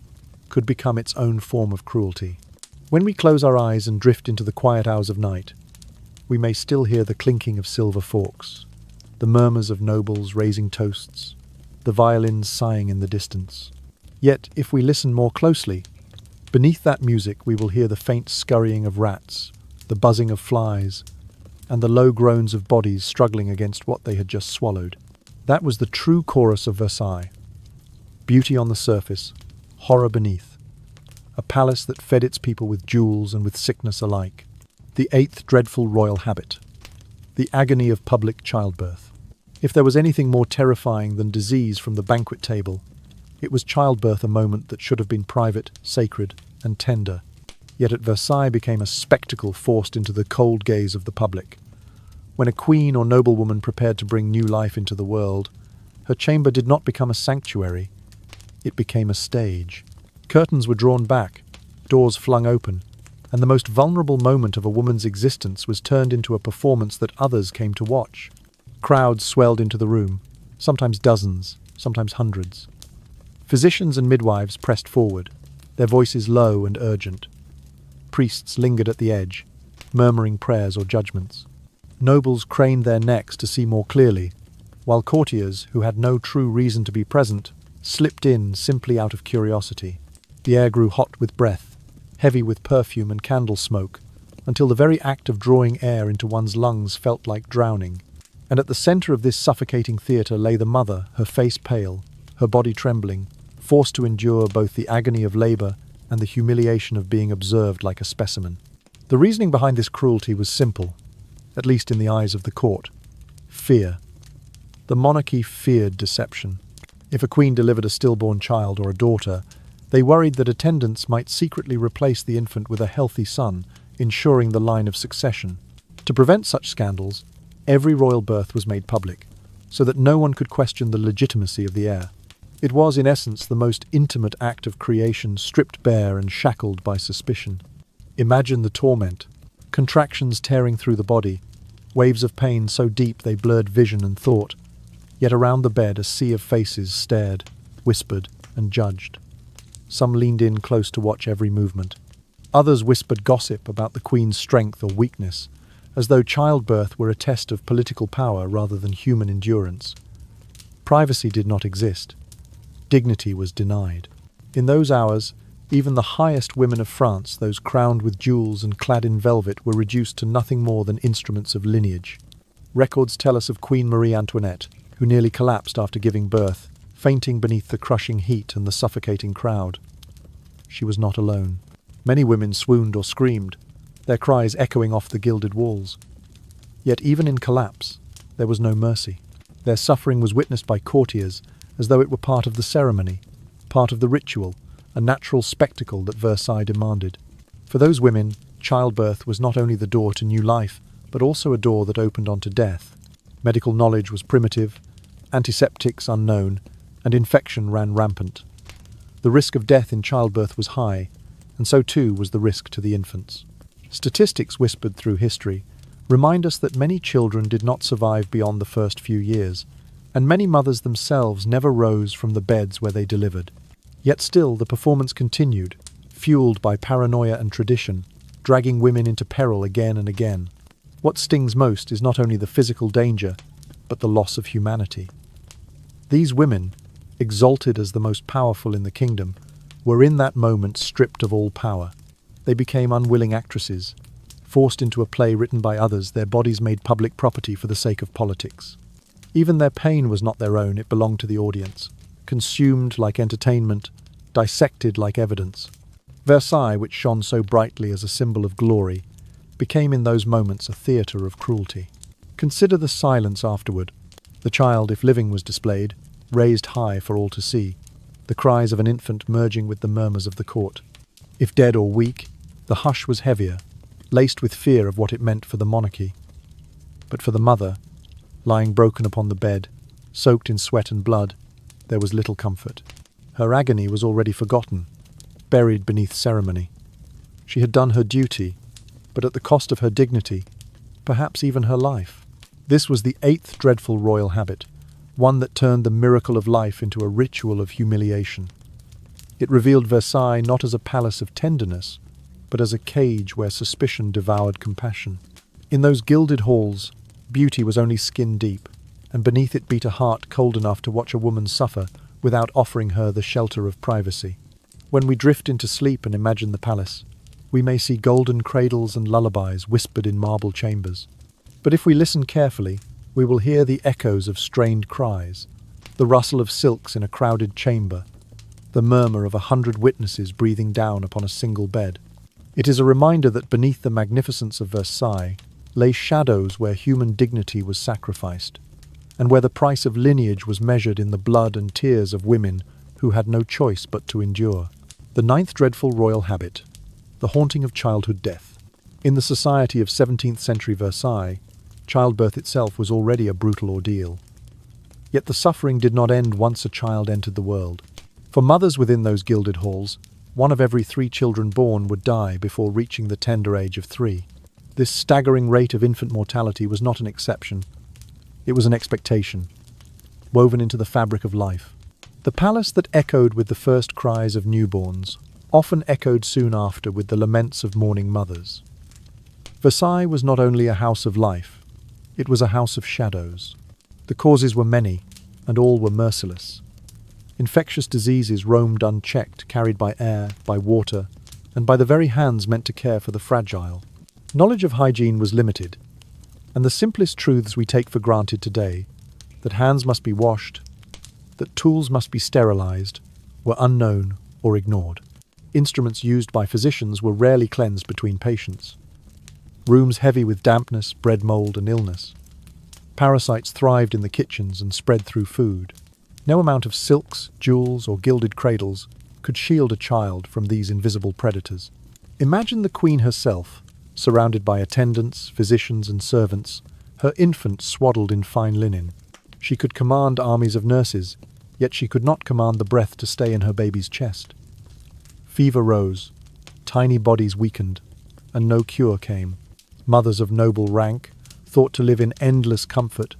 could become its own form of cruelty. When we close our eyes and drift into the quiet hours of night, we may still hear the clinking of silver forks, the murmurs of nobles raising toasts, the violins sighing in the distance. Yet, if we listen more closely, beneath that music we will hear the faint scurrying of rats, the buzzing of flies, and the low groans of bodies struggling against what they had just swallowed. That was the true chorus of Versailles. Beauty on the surface, horror beneath. A palace that fed its people with jewels and with sickness alike. The 8th dreadful royal habit. The agony of public childbirth. If there was anything more terrifying than disease from the banquet table, it was childbirth, a moment that should have been private, sacred, and tender. Yet at Versailles became a spectacle forced into the cold gaze of the public. When a queen or noblewoman prepared to bring new life into the world, her chamber did not become a sanctuary. It became a stage. Curtains were drawn back, doors flung open, and the most vulnerable moment of a woman's existence was turned into a performance that others came to watch. Crowds swelled into the room, sometimes dozens, sometimes hundreds. Physicians and midwives pressed forward, their voices low and urgent. Priests lingered at the edge, murmuring prayers or judgments. Nobles craned their necks to see more clearly, while courtiers, who had no true reason to be present, slipped in simply out of curiosity. The air grew hot with breath, heavy with perfume and candle smoke, until the very act of drawing air into one's lungs felt like drowning. And at the centre of this suffocating theatre lay the mother, her face pale, her body trembling, forced to endure both the agony of labour and the humiliation of being observed like a specimen. The reasoning behind this cruelty was simple, at least in the eyes of the court. Fear. The monarchy feared deception. If a queen delivered a stillborn child or a daughter, They worried that attendants might secretly replace the infant with a healthy son, ensuring the line of succession. To prevent such scandals, every royal birth was made public, so that no one could question the legitimacy of the heir. It was, in essence, the most intimate act of creation, stripped bare and shackled by suspicion. Imagine the torment. Contractions tearing through the body, waves of pain so deep they blurred vision and thought. Yet around the bed a sea of faces stared, whispered, and judged. Some leaned in close to watch every movement. Others whispered gossip about the Queen's strength or weakness, as though childbirth were a test of political power rather than human endurance. Privacy did not exist. Dignity was denied. In those hours, even the highest women of France, those crowned with jewels and clad in velvet, were reduced to nothing more than instruments of lineage. Records tell us of Queen Marie Antoinette, who nearly collapsed after giving birth, fainting beneath the crushing heat and the suffocating crowd. She was not alone. Many women swooned or screamed, their cries echoing off the gilded walls. Yet even in collapse, there was no mercy. Their suffering was witnessed by courtiers as though it were part of the ceremony, part of the ritual, a natural spectacle that Versailles demanded. For those women, childbirth was not only the door to new life, but also a door that opened onto death. Medical knowledge was primitive, antiseptics unknown, and infection ran rampant. The risk of death in childbirth was high, and so too was the risk to the infants. Statistics whispered through history remind us that many children did not survive beyond the first few years, and many mothers themselves never rose from the beds where they delivered. Yet still the performance continued, fueled by paranoia and tradition, dragging women into peril again and again. What stings most is not only the physical danger, but the loss of humanity. These women, exalted as the most powerful in the kingdom, were in that moment stripped of all power. They became unwilling actresses, forced into a play written by others, their bodies made public property for the sake of politics. Even their pain was not their own, it belonged to the audience, consumed like entertainment, dissected like evidence. Versailles, which shone so brightly as a symbol of glory, became in those moments a theatre of cruelty. Consider the silence afterward. The child, if living, was displayed, raised high for all to see, the cries of an infant merging with the murmurs of the court. If dead or weak, the hush was heavier, laced with fear of what it meant for the monarchy. But for the mother, lying broken upon the bed, soaked in sweat and blood, there was little comfort. Her agony was already forgotten, buried beneath ceremony. She had done her duty, but at the cost of her dignity, perhaps even her life. This was the 8th dreadful royal habit, one that turned the miracle of life into a ritual of humiliation. It revealed Versailles not as a palace of tenderness, but as a cage where suspicion devoured compassion. In those gilded halls, beauty was only skin deep, and beneath it beat a heart cold enough to watch a woman suffer without offering her the shelter of privacy. When we drift into sleep and imagine the palace, we may see golden cradles and lullabies whispered in marble chambers. But if we listen carefully, we will hear the echoes of strained cries, the rustle of silks in a crowded chamber, the murmur of 100 witnesses breathing down upon a single bed. It is a reminder that beneath the magnificence of Versailles lay shadows where human dignity was sacrificed, and where the price of lineage was measured in the blood and tears of women who had no choice but to endure. The 9th dreadful royal habit, the haunting of childhood death. In the society of 17th century Versailles, childbirth itself was already a brutal ordeal. Yet the suffering did not end once a child entered the world. For mothers within those gilded halls, 1 of every 3 children born would die before reaching the tender age of 3. This staggering rate of infant mortality was not an exception. It was an expectation, woven into the fabric of life. The palace that echoed with the first cries of newborns often echoed soon after with the laments of mourning mothers. Versailles was not only a house of life, it was a house of shadows. The causes were many, and all were merciless. Infectious diseases roamed unchecked, carried by air, by water, and by the very hands meant to care for the fragile. Knowledge of hygiene was limited, and the simplest truths we take for granted today, that hands must be washed, that tools must be sterilized, were unknown or ignored. Instruments used by physicians were rarely cleansed between patients. Rooms heavy with dampness bred mold and illness. Parasites thrived in the kitchens and spread through food. No amount of silks, jewels, or gilded cradles could shield a child from these invisible predators. Imagine the queen herself, surrounded by attendants, physicians, and servants, her infant swaddled in fine linen. She could command armies of nurses, yet she could not command the breath to stay in her baby's chest. Fever rose, tiny bodies weakened, and no cure came. Mothers of noble rank, thought to live in endless comfort,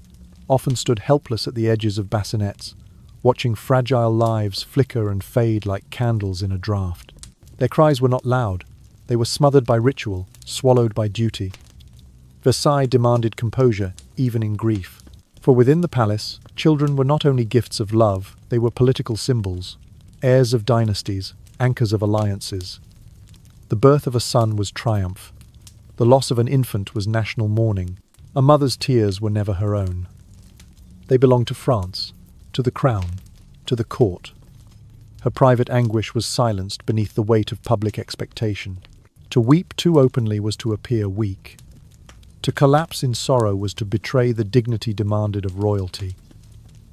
often stood helpless at the edges of bassinets, watching fragile lives flicker and fade like candles in a draught. Their cries were not loud. They were smothered by ritual, swallowed by duty. Versailles demanded composure, even in grief. For within the palace, children were not only gifts of love, they were political symbols, heirs of dynasties, anchors of alliances. The birth of a son was triumph. The loss of an infant was national mourning. A mother's tears were never her own. They belonged to France, to the crown, to the court. Her private anguish was silenced beneath the weight of public expectation. To weep too openly was to appear weak. To collapse in sorrow was to betray the dignity demanded of royalty.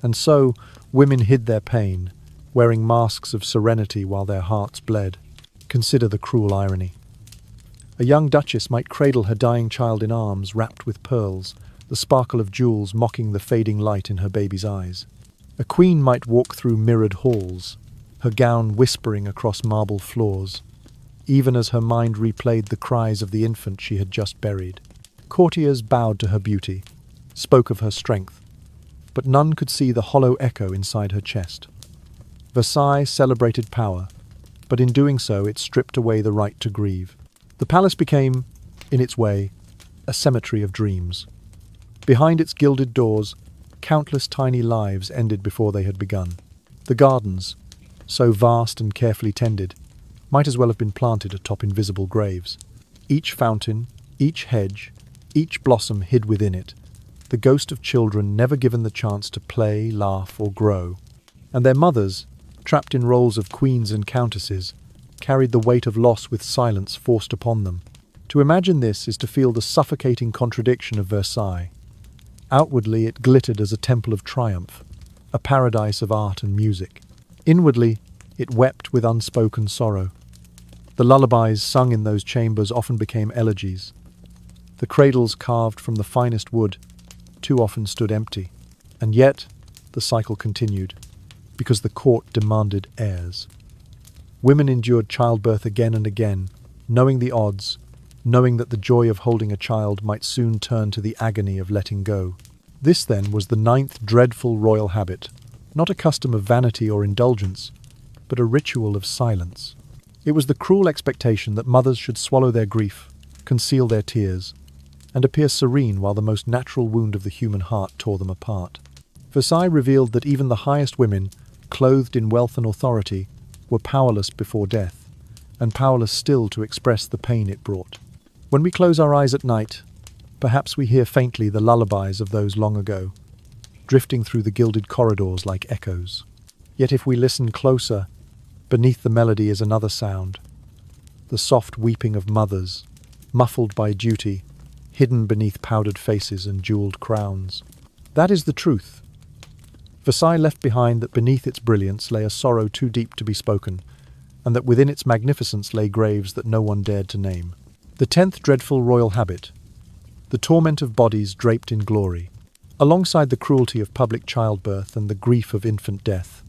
And so, women hid their pain, wearing masks of serenity while their hearts bled. Consider the cruel irony. A young duchess might cradle her dying child in arms wrapped with pearls, the sparkle of jewels mocking the fading light in her baby's eyes. A queen might walk through mirrored halls, her gown whispering across marble floors, even as her mind replayed the cries of the infant she had just buried. Courtiers bowed to her beauty, spoke of her strength, but none could see the hollow echo inside her chest. Versailles celebrated power, but in doing so it stripped away the right to grieve. The palace became, in its way, a cemetery of dreams. Behind its gilded doors, countless tiny lives ended before they had begun. The gardens, so vast and carefully tended, might as well have been planted atop invisible graves. Each fountain, each hedge, each blossom hid within it, the ghost of children never given the chance to play, laugh, or grow. And their mothers, trapped in roles of queens and countesses, carried the weight of loss with silence forced upon them. To imagine this is to feel the suffocating contradiction of Versailles. Outwardly it glittered as a temple of triumph, a paradise of art and music. Inwardly, it wept with unspoken sorrow. The lullabies sung in those chambers often became elegies. The cradles carved from the finest wood too often stood empty. And yet, the cycle continued, because the court demanded heirs. Women endured childbirth again and again, knowing the odds, knowing that the joy of holding a child might soon turn to the agony of letting go. This, then, was the 9th dreadful royal habit, not a custom of vanity or indulgence, but a ritual of silence. It was the cruel expectation that mothers should swallow their grief, conceal their tears, and appear serene while the most natural wound of the human heart tore them apart. Versailles revealed that even the highest women, clothed in wealth and authority, were powerless before death, and powerless still to express the pain it brought. When we close our eyes at night, perhaps we hear faintly the lullabies of those long ago, drifting through the gilded corridors like echoes. Yet if we listen closer, beneath the melody is another sound, the soft weeping of mothers, muffled by duty, hidden beneath powdered faces and jeweled crowns. That is the truth. Versailles left behind that beneath its brilliance lay a sorrow too deep to be spoken, and that within its magnificence lay graves that no one dared to name. The 10th dreadful royal habit, the torment of bodies draped in glory. Alongside the cruelty of public childbirth and the grief of infant death,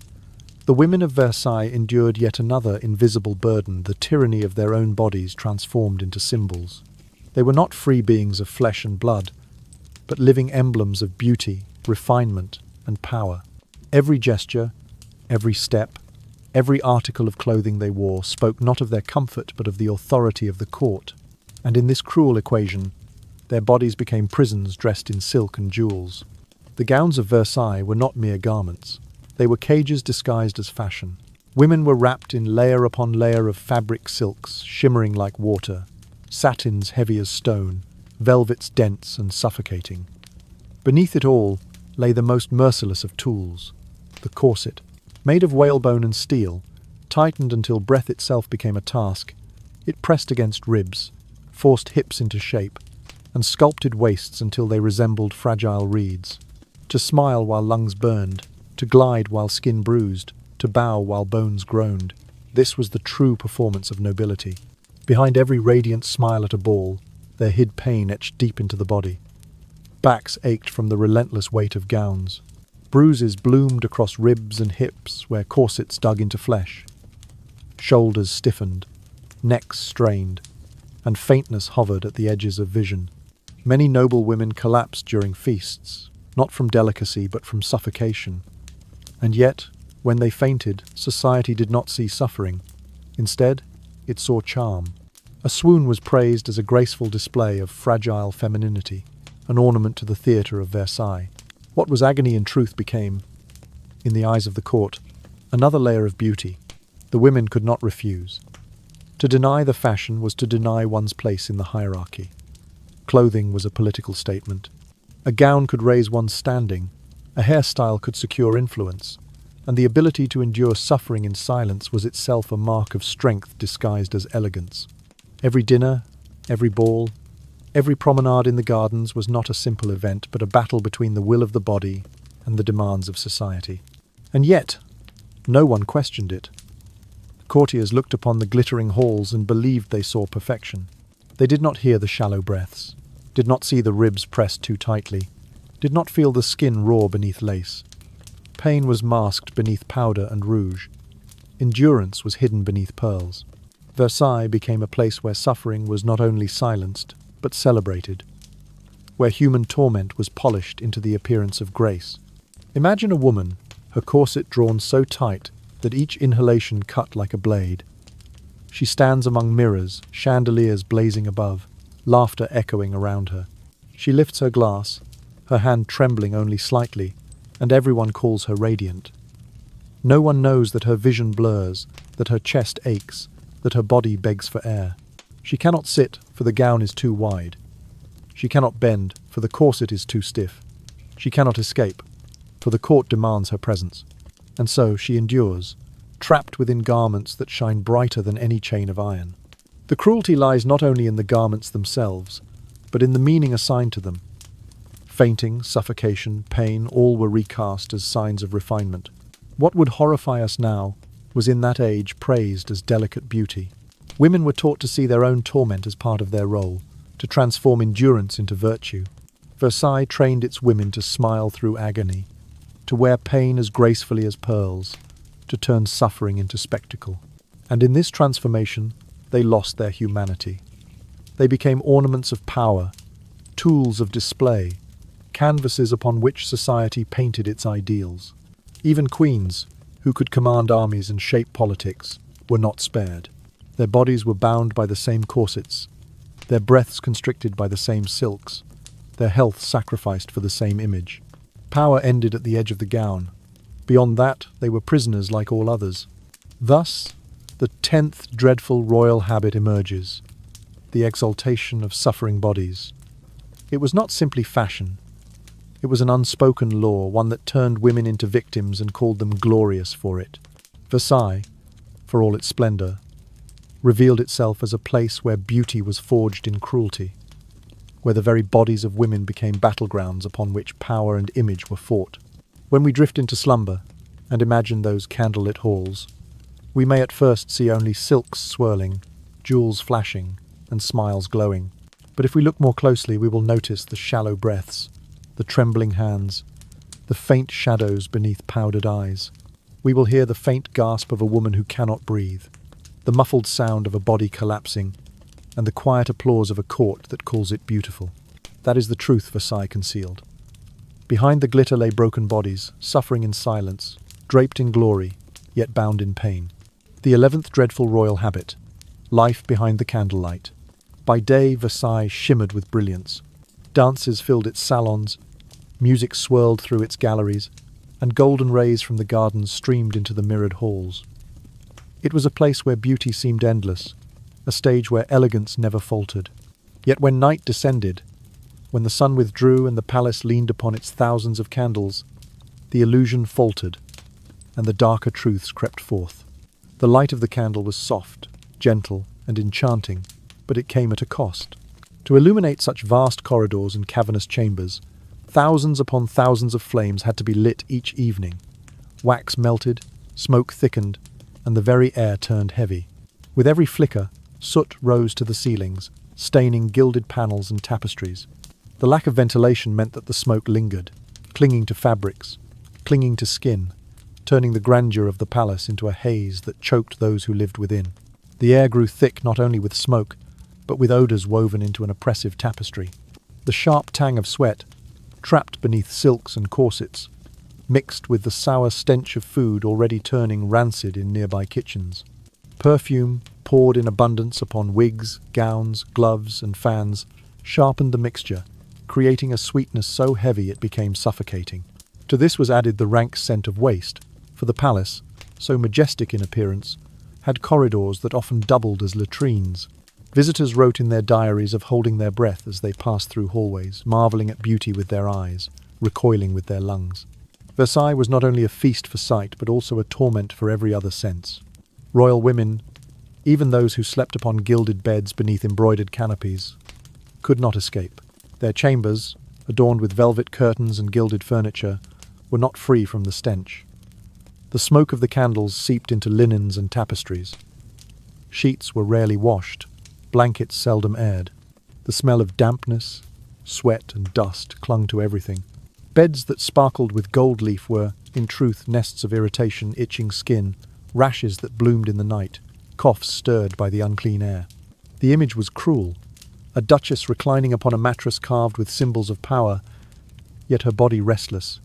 the women of Versailles endured yet another invisible burden, the tyranny of their own bodies transformed into symbols. They were not free beings of flesh and blood, but living emblems of beauty, refinement, and power. Every gesture, every step, every article of clothing they wore spoke not of their comfort but of the authority of the court. And in this cruel equation, their bodies became prisons dressed in silk and jewels. The gowns of Versailles were not mere garments. They were cages disguised as fashion. Women were wrapped in layer upon layer of fabric silks, shimmering like water, satins heavy as stone, velvets dense and suffocating. Beneath it all lay the most merciless of tools, the corset. Made of whalebone and steel, tightened until breath itself became a task, it pressed against ribs, forced hips into shape, and sculpted waists until they resembled fragile reeds. To smile while lungs burned, to glide while skin bruised, to bow while bones groaned. This was the true performance of nobility. Behind every radiant smile at a ball, there hid pain etched deep into the body. Backs ached from the relentless weight of gowns. Bruises bloomed across ribs and hips where corsets dug into flesh. Shoulders stiffened, necks strained, and faintness hovered at the edges of vision. Many noble women collapsed during feasts, not from delicacy but from suffocation. And yet, when they fainted, society did not see suffering. Instead, it saw charm. A swoon was praised as a graceful display of fragile femininity, an ornament to the theatre of Versailles. What was agony in truth became, in the eyes of the court, another layer of beauty. The women could not refuse. To deny the fashion was to deny one's place in the hierarchy. Clothing was a political statement. A gown could raise one's standing, a hairstyle could secure influence, and the ability to endure suffering in silence was itself a mark of strength disguised as elegance. Every dinner, every ball, every promenade in the gardens was not a simple event, but a battle between the will of the body and the demands of society. And yet, no one questioned it. Courtiers looked upon the glittering halls and believed they saw perfection. They did not hear the shallow breaths, did not see the ribs pressed too tightly, did not feel the skin raw beneath lace. Pain was masked beneath powder and rouge. Endurance was hidden beneath pearls. Versailles became a place where suffering was not only silenced, but celebrated, where human torment was polished into the appearance of grace. Imagine a woman, her corset drawn so tight that each inhalation cut like a blade. She stands among mirrors, chandeliers blazing above, laughter echoing around her. She lifts her glass, her hand trembling only slightly, and everyone calls her radiant. No one knows that her vision blurs, that her chest aches, that her body begs for air. She cannot sit, for the gown is too wide. She cannot bend, for the corset is too stiff. She cannot escape, for the court demands her presence. And so she endures, trapped within garments that shine brighter than any chain of iron. The cruelty lies not only in the garments themselves, but in the meaning assigned to them. Fainting, suffocation, pain, all were recast as signs of refinement. What would horrify us now was in that age praised as delicate beauty. Women were taught to see their own torment as part of their role, to transform endurance into virtue. Versailles trained its women to smile through agony, to wear pain as gracefully as pearls, to turn suffering into spectacle. And in this transformation, they lost their humanity. They became ornaments of power, tools of display, canvases upon which society painted its ideals. Even queens, who could command armies and shape politics, were not spared. Their bodies were bound by the same corsets, their breaths constricted by the same silks, their health sacrificed for the same image. Power ended at the edge of the gown. Beyond that, they were prisoners like all others. Thus, the 10th dreadful royal habit emerges, the exaltation of suffering bodies. It was not simply fashion. It was an unspoken law, one that turned women into victims and called them glorious for it. Versailles, for all its splendor, revealed itself as a place where beauty was forged in cruelty, where the very bodies of women became battlegrounds upon which power and image were fought. When we drift into slumber and imagine those candlelit halls, we may at first see only silks swirling, jewels flashing, and smiles glowing. But if we look more closely, we will notice the shallow breaths, the trembling hands, the faint shadows beneath powdered eyes. We will hear the faint gasp of a woman who cannot breathe, the muffled sound of a body collapsing, and the quiet applause of a court that calls it beautiful. That is the truth Versailles concealed. Behind the glitter lay broken bodies, suffering in silence, draped in glory, yet bound in pain. The 11th dreadful royal habit, life behind the candlelight. By day, Versailles shimmered with brilliance. Dances filled its salons, music swirled through its galleries, and golden rays from the gardens streamed into the mirrored halls. It was a place where beauty seemed endless, a stage where elegance never faltered. Yet when night descended, when the sun withdrew and the palace leaned upon its thousands of candles, the illusion faltered, and the darker truths crept forth. The light of the candle was soft, gentle, and enchanting, but it came at a cost. To illuminate such vast corridors and cavernous chambers, thousands upon thousands of flames had to be lit each evening. Wax melted, smoke thickened, and the very air turned heavy. With every flicker, soot rose to the ceilings, staining gilded panels and tapestries. The lack of ventilation meant that the smoke lingered, clinging to fabrics, clinging to skin, turning the grandeur of the palace into a haze that choked those who lived within. The air grew thick not only with smoke, but with odours woven into an oppressive tapestry. The sharp tang of sweat, trapped beneath silks and corsets, mixed with the sour stench of food already turning rancid in nearby kitchens. Perfume, poured in abundance upon wigs, gowns, gloves, and fans, sharpened the mixture, creating a sweetness so heavy it became suffocating. To this was added the rank scent of waste, for the palace, so majestic in appearance, had corridors that often doubled as latrines. Visitors wrote in their diaries of holding their breath as they passed through hallways, marvelling at beauty with their eyes, recoiling with their lungs. Versailles was not only a feast for sight, but also a torment for every other sense. Royal women, even those who slept upon gilded beds beneath embroidered canopies, could not escape. Their chambers, adorned with velvet curtains and gilded furniture, were not free from the stench. The smoke of the candles seeped into linens and tapestries. Sheets were rarely washed, blankets seldom aired. The smell of dampness, sweat, and dust clung to everything. Beds that sparkled with gold leaf were, in truth, nests of irritation, itching skin, rashes that bloomed in the night, coughs stirred by the unclean air. The image was cruel, a duchess reclining upon a mattress carved with symbols of power, yet her body restless,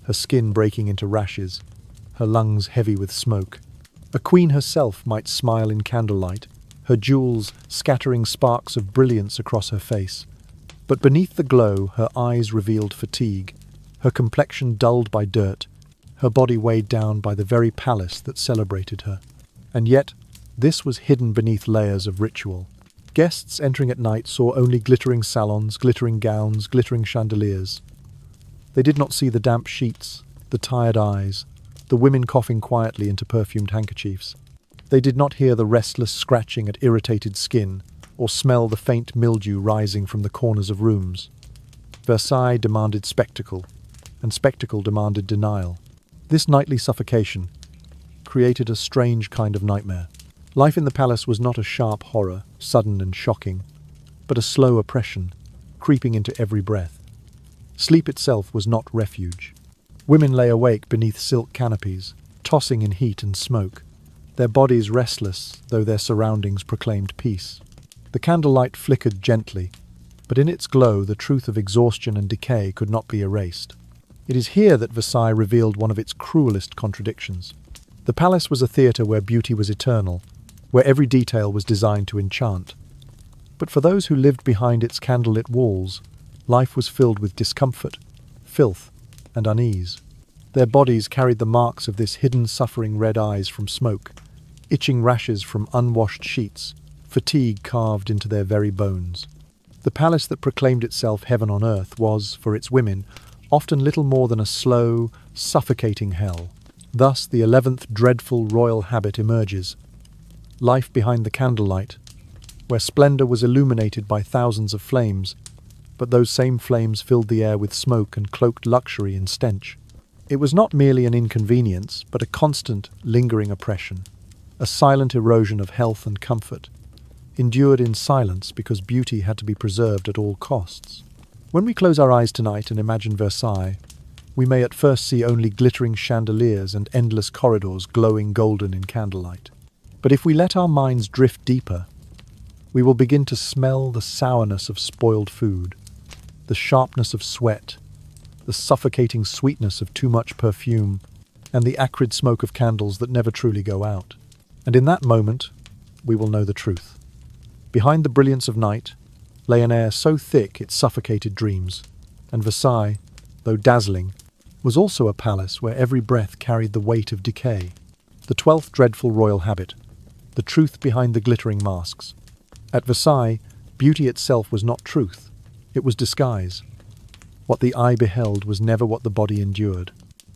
her skin breaking into rashes, her lungs heavy with smoke. A queen herself might smile in candlelight, her jewels scattering sparks of brilliance across her face. But beneath the glow, her eyes revealed fatigue, her complexion dulled by dirt, her body weighed down by the very palace that celebrated her. And yet, this was hidden beneath layers of ritual. Guests entering at night saw only glittering salons, glittering gowns, glittering chandeliers. They did not see the damp sheets, the tired eyes, the women coughing quietly into perfumed handkerchiefs. They did not hear the restless scratching at irritated skin, or smell the faint mildew rising from the corners of rooms. Versailles demanded spectacle, and spectacle demanded denial. This nightly suffocation created a strange kind of nightmare. Life in the palace was not a sharp horror, sudden and shocking, but a slow oppression, creeping into every breath. Sleep itself was not refuge. Women lay awake beneath silk canopies, tossing in heat and smoke, their bodies restless, though their surroundings proclaimed peace. The candlelight flickered gently, but in its glow the truth of exhaustion and decay could not be erased. It is here that Versailles revealed one of its cruelest contradictions. The palace was a theatre where beauty was eternal, where every detail was designed to enchant. But for those who lived behind its candlelit walls, life was filled with discomfort, filth, and unease. Their bodies carried the marks of this hidden suffering: red eyes from smoke, itching rashes from unwashed sheets, fatigue carved into their very bones. The palace that proclaimed itself heaven on earth was, for its women, often little more than a slow, suffocating hell. Thus the 11th dreadful royal habit emerges: life behind the candlelight, where splendour was illuminated by thousands of flames, but those same flames filled the air with smoke and cloaked luxury in stench. It was not merely an inconvenience, but a constant, lingering oppression, a silent erosion of health and comfort, endured in silence because beauty had to be preserved at all costs. When we close our eyes tonight and imagine Versailles, we may at first see only glittering chandeliers and endless corridors glowing golden in candlelight. But if we let our minds drift deeper, we will begin to smell the sourness of spoiled food, the sharpness of sweat, the suffocating sweetness of too much perfume, and the acrid smoke of candles that never truly go out. And in that moment, we will know the truth. Behind the brilliance of night lay an air so thick it suffocated dreams, and Versailles, though dazzling, was also a palace where every breath carried the weight of decay. The 12th dreadful royal habit, the truth behind the glittering masks. At Versailles, beauty itself was not truth, it was disguise. What the eye beheld was never what the body endured.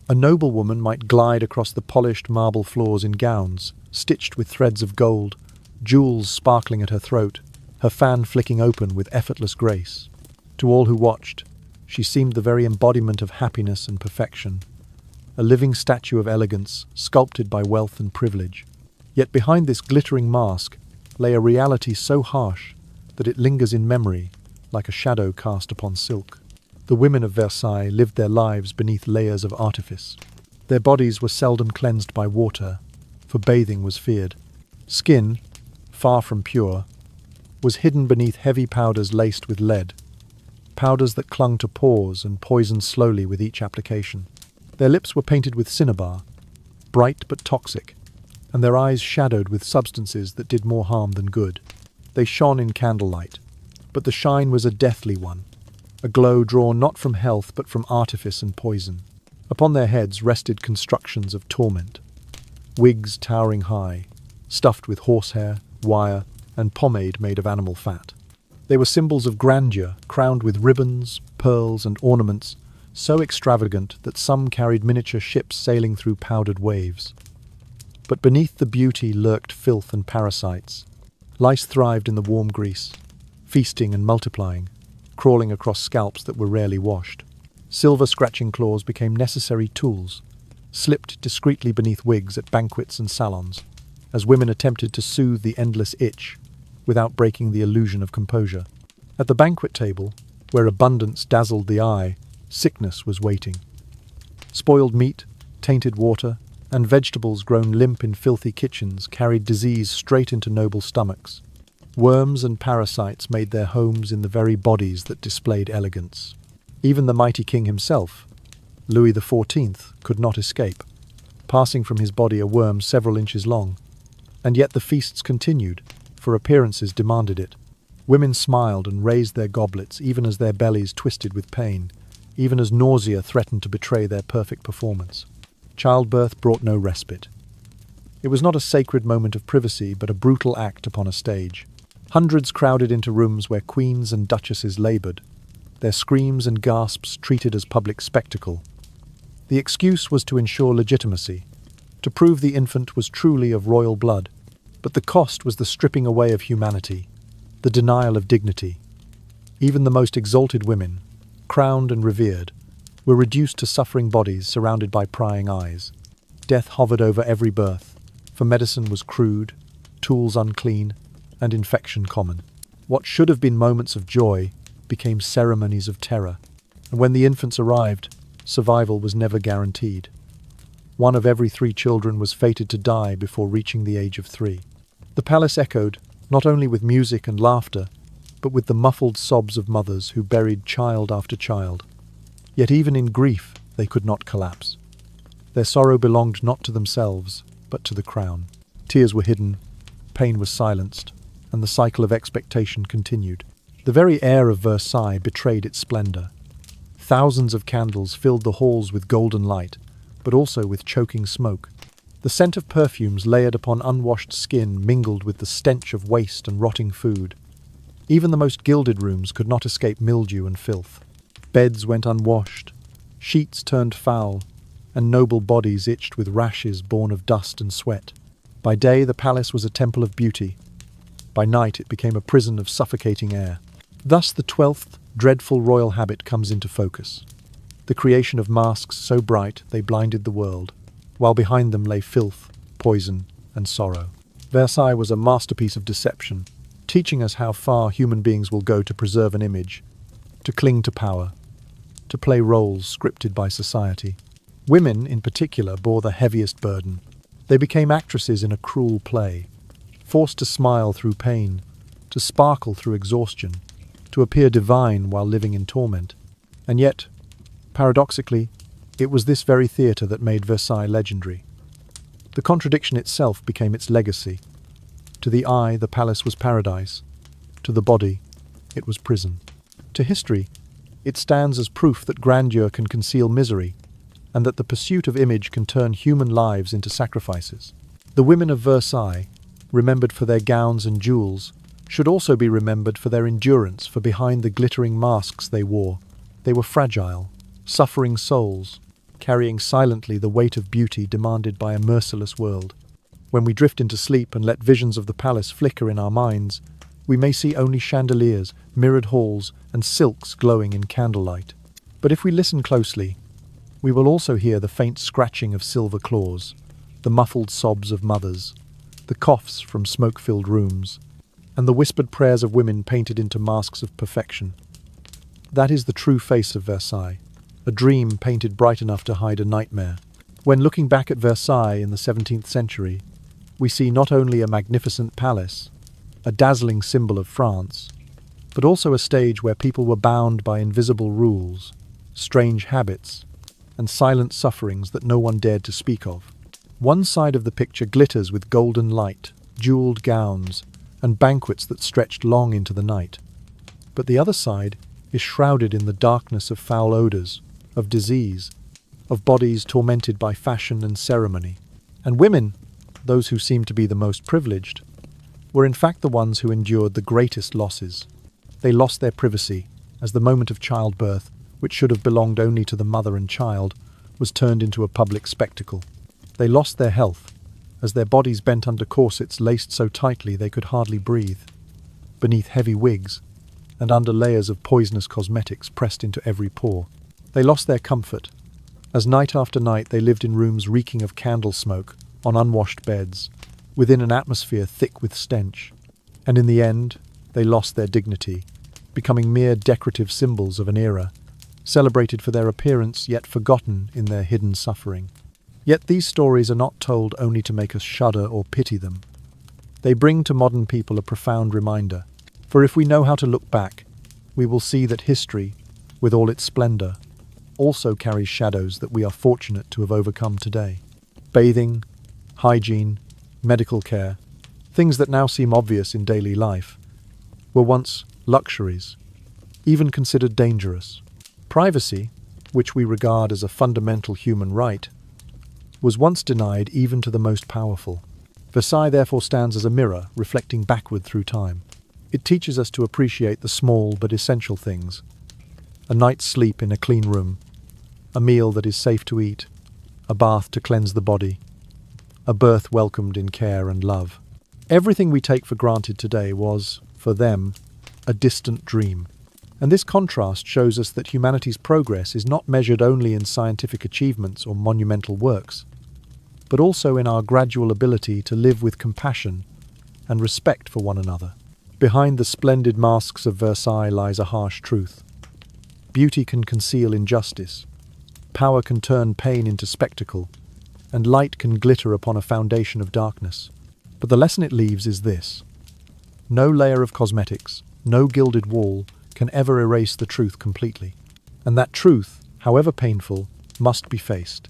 A noblewoman might glide across the polished marble floors in gowns, stitched with threads of gold, jewels sparkling at her throat, her fan flicking open with effortless grace. To all who watched, she seemed the very embodiment of happiness and perfection, a living statue of elegance, sculpted by wealth and privilege. Yet behind this glittering mask lay a reality so harsh that it lingers in memory like a shadow cast upon silk. The women of Versailles lived their lives beneath layers of artifice. Their bodies were seldom cleansed by water, for bathing was feared. Skin, far from pure, was hidden beneath heavy powders laced with lead, powders that clung to pores and poisoned slowly with each application. Their lips were painted with cinnabar, bright but toxic, and their eyes shadowed with substances that did more harm than good. They shone in candlelight, but the shine was a deathly one, a glow drawn not from health but from artifice and poison. Upon their heads rested constructions of torment, wigs towering high, stuffed with horsehair, wire, and pomade made of animal fat. They were symbols of grandeur, crowned with ribbons, pearls, and ornaments so extravagant that some carried miniature ships sailing through powdered waves. But beneath the beauty lurked filth and parasites. Lice thrived in the warm grease, feasting and multiplying, crawling across scalps that were rarely washed. Silver scratching claws became necessary tools, slipped discreetly beneath wigs at banquets and salons, as women attempted to soothe the endless itch without breaking the illusion of composure. At the banquet table, where abundance dazzled the eye, sickness was waiting. Spoiled meat, tainted water, and vegetables grown limp in filthy kitchens carried disease straight into noble stomachs. Worms and parasites made their homes in the very bodies that displayed elegance. Even the mighty king himself, Louis XIV, could not escape, passing from his body a worm several inches long. And yet the feasts continued, for appearances demanded it. Women smiled and raised their goblets even as their bellies twisted with pain, even as nausea threatened to betray their perfect performance. Childbirth brought no respite. It was not a sacred moment of privacy, but a brutal act upon a stage. Hundreds crowded into rooms where queens and duchesses laboured, their screams and gasps treated as public spectacle. The excuse was to ensure legitimacy, to prove the infant was truly of royal blood, but the cost was the stripping away of humanity, the denial of dignity. Even the most exalted women, crowned and revered, were reduced to suffering bodies surrounded by prying eyes. Death hovered over every birth, for medicine was crude, tools unclean, and infection common. What should have been moments of joy became ceremonies of terror, and when the infants arrived, survival was never guaranteed. One of every 3 children was fated to die before reaching the age of 3. The palace echoed, not only with music and laughter, but with the muffled sobs of mothers who buried child after child. Yet even in grief they could not collapse. Their sorrow belonged not to themselves, but to the crown. Tears were hidden, pain was silenced, and the cycle of expectation continued. The very air of Versailles betrayed its splendour. Thousands of candles filled the halls with golden light, but also with choking smoke. The scent of perfumes layered upon unwashed skin mingled with the stench of waste and rotting food. Even the most gilded rooms could not escape mildew and filth. Beds went unwashed, sheets turned foul, and noble bodies itched with rashes born of dust and sweat. By day the palace was a temple of beauty. By night it became a prison of suffocating air. Thus the 12th dreadful royal habit comes into focus. The creation of masks so bright they blinded the world, while behind them lay filth, poison, and sorrow. Versailles was a masterpiece of deception, teaching us how far human beings will go to preserve an image, to cling to power, to play roles scripted by society. Women, in particular, bore the heaviest burden. They became actresses in a cruel play, forced to smile through pain, to sparkle through exhaustion, to appear divine while living in torment. And yet, paradoxically, it was this very theatre that made Versailles legendary. The contradiction itself became its legacy. To the eye, the palace was paradise. To the body, it was prison. To history, it stands as proof that grandeur can conceal misery, and that the pursuit of image can turn human lives into sacrifices. The women of Versailles, remembered for their gowns and jewels, should also be remembered for their endurance, for behind the glittering masks they wore, they were fragile, suffering souls, carrying silently the weight of beauty demanded by a merciless world. When we drift into sleep and let visions of the palace flicker in our minds, we may see only chandeliers, mirrored halls, and silks glowing in candlelight. But if we listen closely, we will also hear the faint scratching of silver claws, the muffled sobs of mothers, the coughs from smoke-filled rooms, and the whispered prayers of women painted into masks of perfection. That is the true face of Versailles, a dream painted bright enough to hide a nightmare. When looking back at Versailles in the 17th century, we see not only a magnificent palace, a dazzling symbol of France, but also a stage where people were bound by invisible rules, strange habits, and silent sufferings that no one dared to speak of. One side of the picture glitters with golden light, jeweled gowns, and banquets that stretched long into the night. But the other side is shrouded in the darkness of foul odors, of disease, of bodies tormented by fashion and ceremony. And women, those who seem to be the most privileged, were in fact the ones who endured the greatest losses. They lost their privacy as the moment of childbirth, which should have belonged only to the mother and child, was turned into a public spectacle. They lost their health as their bodies bent under corsets laced so tightly they could hardly breathe, beneath heavy wigs, and under layers of poisonous cosmetics pressed into every pore. They lost their comfort as night after night they lived in rooms reeking of candle smoke, on unwashed beds, within an atmosphere thick with stench. And in the end, they lost their dignity, becoming mere decorative symbols of an era, celebrated for their appearance yet forgotten in their hidden suffering. Yet these stories are not told only to make us shudder or pity them. They bring to modern people a profound reminder, for if we know how to look back, we will see that history, with all its splendor, also carries shadows that we are fortunate to have overcome today. Bathing, hygiene, medical care, things that now seem obvious in daily life, were once luxuries, even considered dangerous. Privacy, which we regard as a fundamental human right, was once denied even to the most powerful. Versailles therefore stands as a mirror reflecting backward through time. It teaches us to appreciate the small but essential things: a night's sleep in a clean room, a meal that is safe to eat, a bath to cleanse the body, a birth welcomed in care and love. Everything we take for granted today was, for them, a distant dream. And this contrast shows us that humanity's progress is not measured only in scientific achievements or monumental works, but also in our gradual ability to live with compassion and respect for one another. Behind the splendid masks of Versailles lies a harsh truth. Beauty can conceal injustice, power can turn pain into spectacle, and light can glitter upon a foundation of darkness. But the lesson it leaves is this: no layer of cosmetics, no gilded wall, can ever erase the truth completely. And that truth, however painful, must be faced,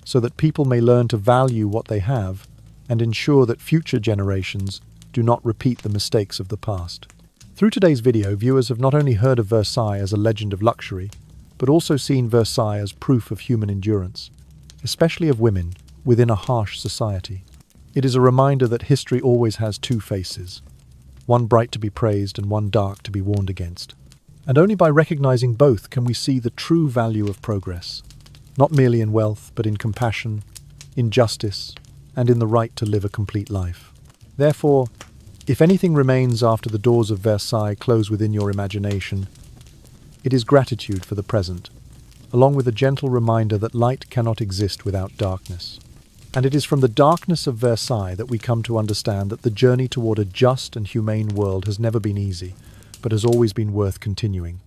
so that people may learn to value what they have and ensure that future generations do not repeat the mistakes of the past. Through today's video, viewers have not only heard of Versailles as a legend of luxury, but also seen Versailles as proof of human endurance, especially of women, within a harsh society. It is a reminder that history always has two faces, one bright to be praised and one dark to be warned against. And only by recognizing both can we see the true value of progress, not merely in wealth, but in compassion, in justice, and in the right to live a complete life. Therefore, if anything remains after the doors of Versailles close within your imagination, it is gratitude for the present, along with a gentle reminder that light cannot exist without darkness. And it is from the darkness of Versailles that we come to understand that the journey toward a just and humane world has never been easy, but has always been worth continuing.